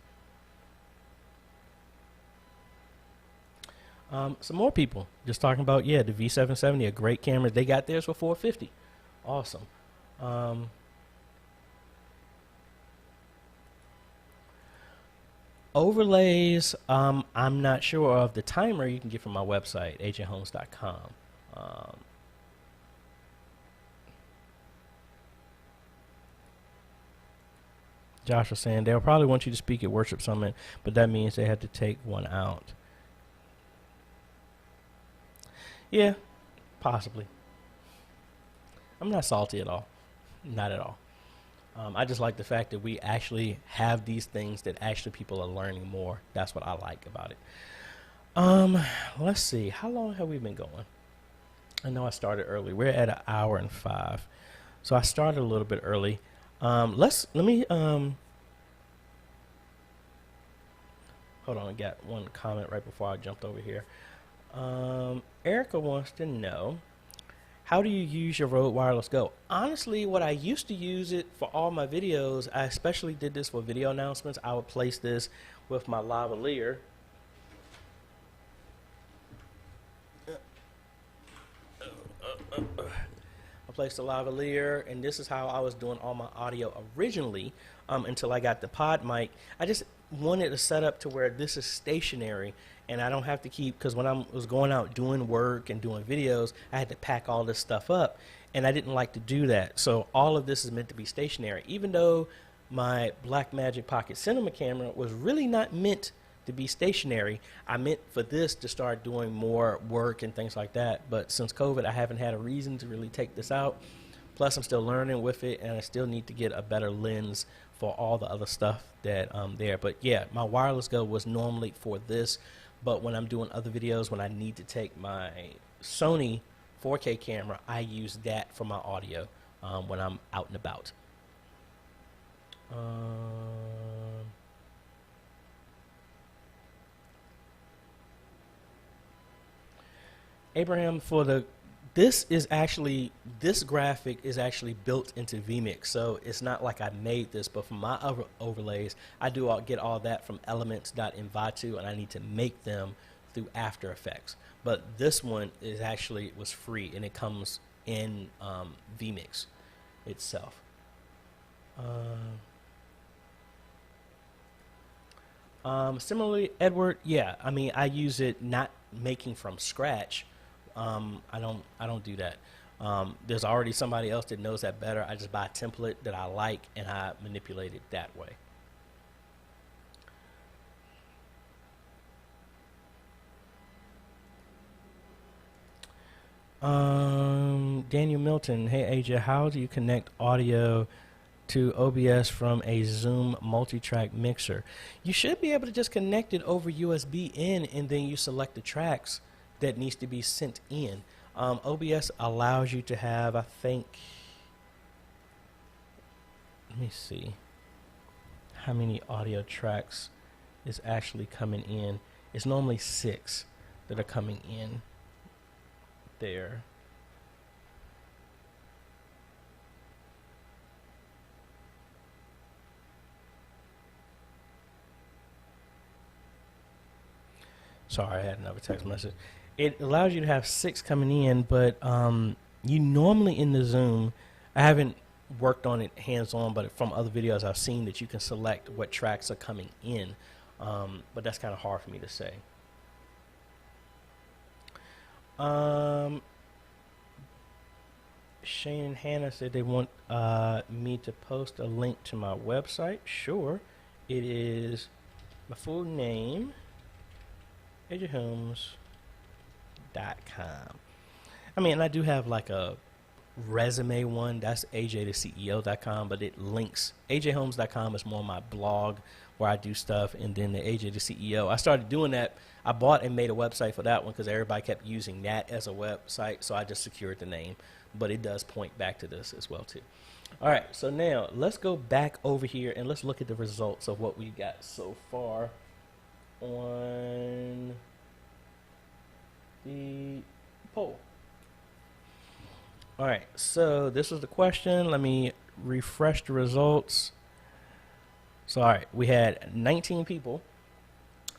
Some more people just talking about, yeah, the V770, a great camera. They got theirs for $450. Awesome. Overlays, I'm not sure of. The timer you can get from my website, AJayhomes.com. Josh was saying they'll probably want you to speak at Worship Summit, but that means they had to take one out. Yeah, possibly. I'm not salty at all. Not at all. I just like the fact that we actually have these things that actually people are learning more. That's what I like about it. Let's see. How long have we been going? I know I started early. We're at 1 hour and 5. So I started a little bit early. Let me hold on. I got one comment right before I jumped over here. Erica wants to know, how do you use your Rode Wireless Go? Honestly, what I used to use it for all my videos, I especially did this for video announcements. I would place this with my lavalier. I placed the lavalier, and this is how I was doing all my audio originally until I got the pod mic. I just wanted a setup to where this is stationary, and I don't have to keep, because when I was going out doing work and doing videos, I had to pack all this stuff up, and I didn't like to do that. So all of this is meant to be stationary, even though my Blackmagic Pocket Cinema camera was really not meant to be stationary. I meant for this to start doing more work and things like that, but since COVID, I haven't had a reason to really take this out. Plus, I'm still learning with it, and I still need to get a better lens for all the other stuff that there. But yeah, my Wireless Go was normally for this, but when I'm doing other videos, when I need to take my Sony 4K camera, I use that for my audio when I'm out and about. Abraham, for the this graphic is actually built into vMix, so it's not like I made this, but for my other overlays, I get all that from elements.envato, and I need to make them through After Effects. But this one was free, and it comes in vMix itself. Similarly, Edward, yeah, I mean, I use it not making from scratch. I don't do that. There's already somebody else that knows that better. I just buy a template that I like, and I manipulate it that way. Daniel Milton, hey AJ, how do you connect audio to OBS from a Zoom multi-track mixer? You should be able to just connect it over USB in, and then you select the tracks that needs to be sent in. OBS allows you to have, I think, let me see how many audio tracks is actually coming in. It's normally 6 that are coming in there. Sorry, I had another text message. It allows you to have 6 coming in, but you normally in the Zoom, I haven't worked on it hands-on, but from other videos I've seen that you can select what tracks are coming in, but that's kind of hard for me to say. Shane and Hannah said they want me to post a link to my website. Sure. It is my full name, AJayHomes.com. I mean, I do have like a resume one. That's AJaytheCEO.com, but it links. AJayHomes.com is more my blog where I do stuff, and then the AJaytheCEO. I started doing that. I bought and made a website for that one because everybody kept using that as a website, so I just secured the name. But it does point back to this as well too. All right, so now let's go back over here and let's look at the results of what we got so far on the poll. All right, so this was the question. Let me refresh the results. So, all right, we had 19 people,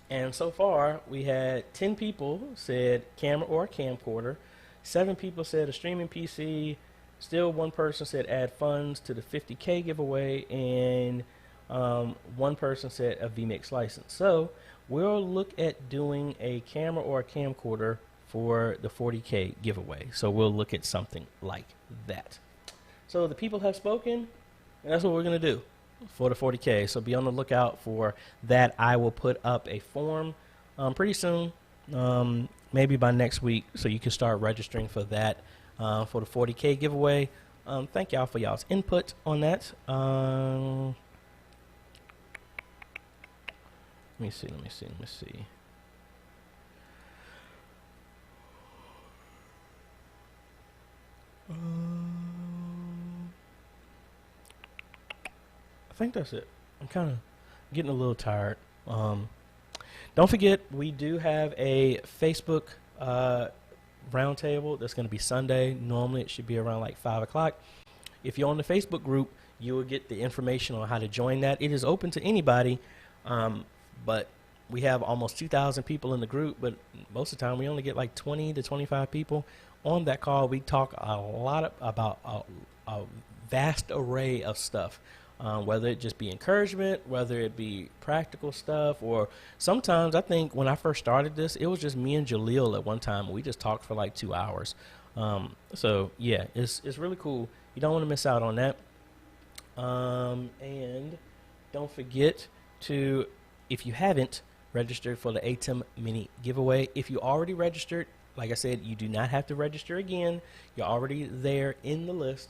and so far we had 10 people said camera or camcorder, 7 people said a streaming PC, still 1 person said add funds to the 50K giveaway, and 1 person said a vMix license. So we'll look at doing a camera or a camcorder for the 40K giveaway. So we'll look at something like that. So the people have spoken, and that's what we're going to do for the 40K. So be on the lookout for that. I will put up a form pretty soon, maybe by next week, so you can start registering for that for the 40K giveaway. Thank y'all for y'all's input on that. Let me see. I think that's it. I'm kind of getting a little tired. Don't forget, we do have a Facebook roundtable that's going to be Sunday. Normally it should be around like 5 o'clock. If you're on the Facebook group, you will get the information on how to join that. It is open to anybody, but we have almost 2,000 people in the group, but most of the time we only get like 20 to 25 people. On that call, we talk a lot about a vast array of stuff, whether it just be encouragement, whether it be practical stuff, or sometimes I think when I first started this, it was just me and Jaleel at one time. We just talked for like 2 hours. So yeah, it's really cool. You don't want to miss out on that. And don't forget to, if you haven't registered for the ATEM mini giveaway, if you already registered, like I said, you do not have to register again. You're already there in the list.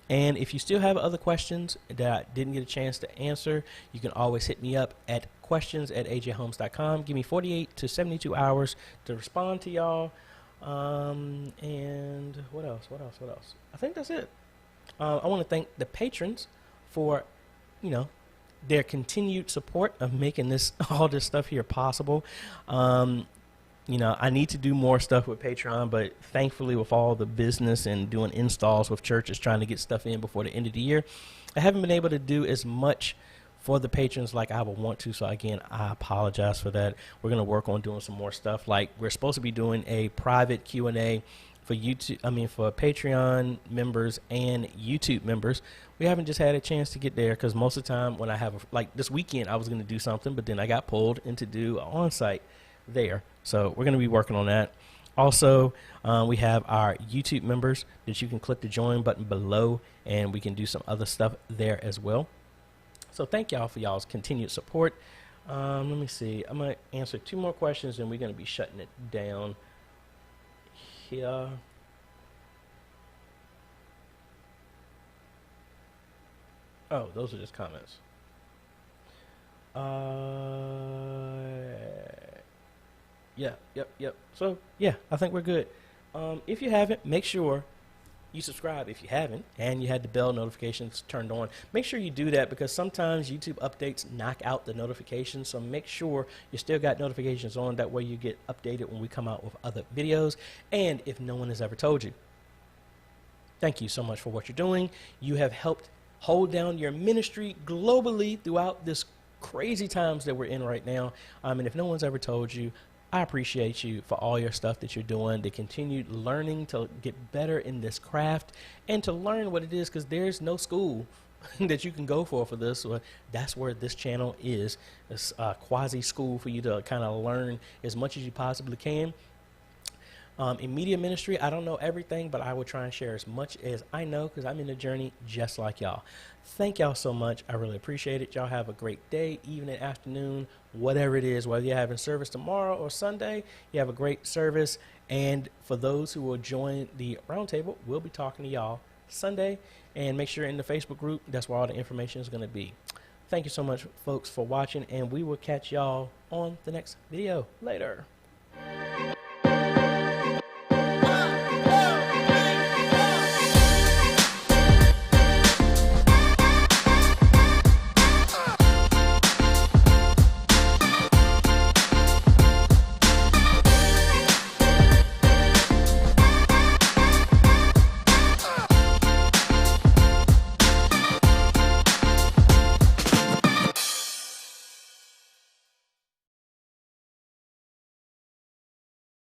And if you still have other questions that I didn't get a chance to answer, you can always hit me up at questions@ajayhomes.com. Give me 48 to 72 hours to respond to y'all. And what else? I think that's it. I want to thank the patrons for, their continued support of making all this stuff here possible. You know, I need to do more stuff with Patreon, but thankfully with all the business and doing installs with churches, trying to get stuff in before the end of the year, I haven't been able to do as much for the patrons like I would want to. So again, I apologize for that. We're going to work on doing some more stuff. Like, we're supposed to be doing a private Q&A for YouTube, for Patreon members and YouTube members. We haven't just had a chance to get there because most of the time when I have, like this weekend, I was going to do something, but then I got pulled in to do an on-site there. So we're going to be working on that. Also, we have our YouTube members that you can click the join button below, and we can do some other stuff there as well. So thank y'all for y'all's continued support. Let me see. I'm going to answer 2 more questions, and we're going to be shutting it down here. Oh, those are just comments. Yep. So, yeah, I think we're good. If you haven't, make sure you subscribe if you haven't, and you had the bell notifications turned on. Make sure you do that because sometimes YouTube updates knock out the notifications. So make sure you still got notifications on. That way you get updated when we come out with other videos. And if no one has ever told you, thank you so much for what you're doing. You have helped hold down your ministry globally throughout this crazy times that we're in right now. And if no one's ever told you, I appreciate you for all your stuff that you're doing, to continue learning to get better in this craft and to learn what it is, because there's no school that you can go for this. So that's where this channel is. It's a quasi school for you to kind of learn as much as you possibly can. In media ministry, I don't know everything, but I will try and share as much as I know because I'm in the journey just like y'all. Thank y'all so much. I really appreciate it. Y'all have a great day, evening, afternoon, whatever it is, whether you're having service tomorrow or Sunday, you have a great service. And for those who will join the roundtable, we'll be talking to y'all Sunday. And make sure you're in the Facebook group. That's where all the information is going to be. Thank you so much, folks, for watching, and we will catch y'all on the next video. Later.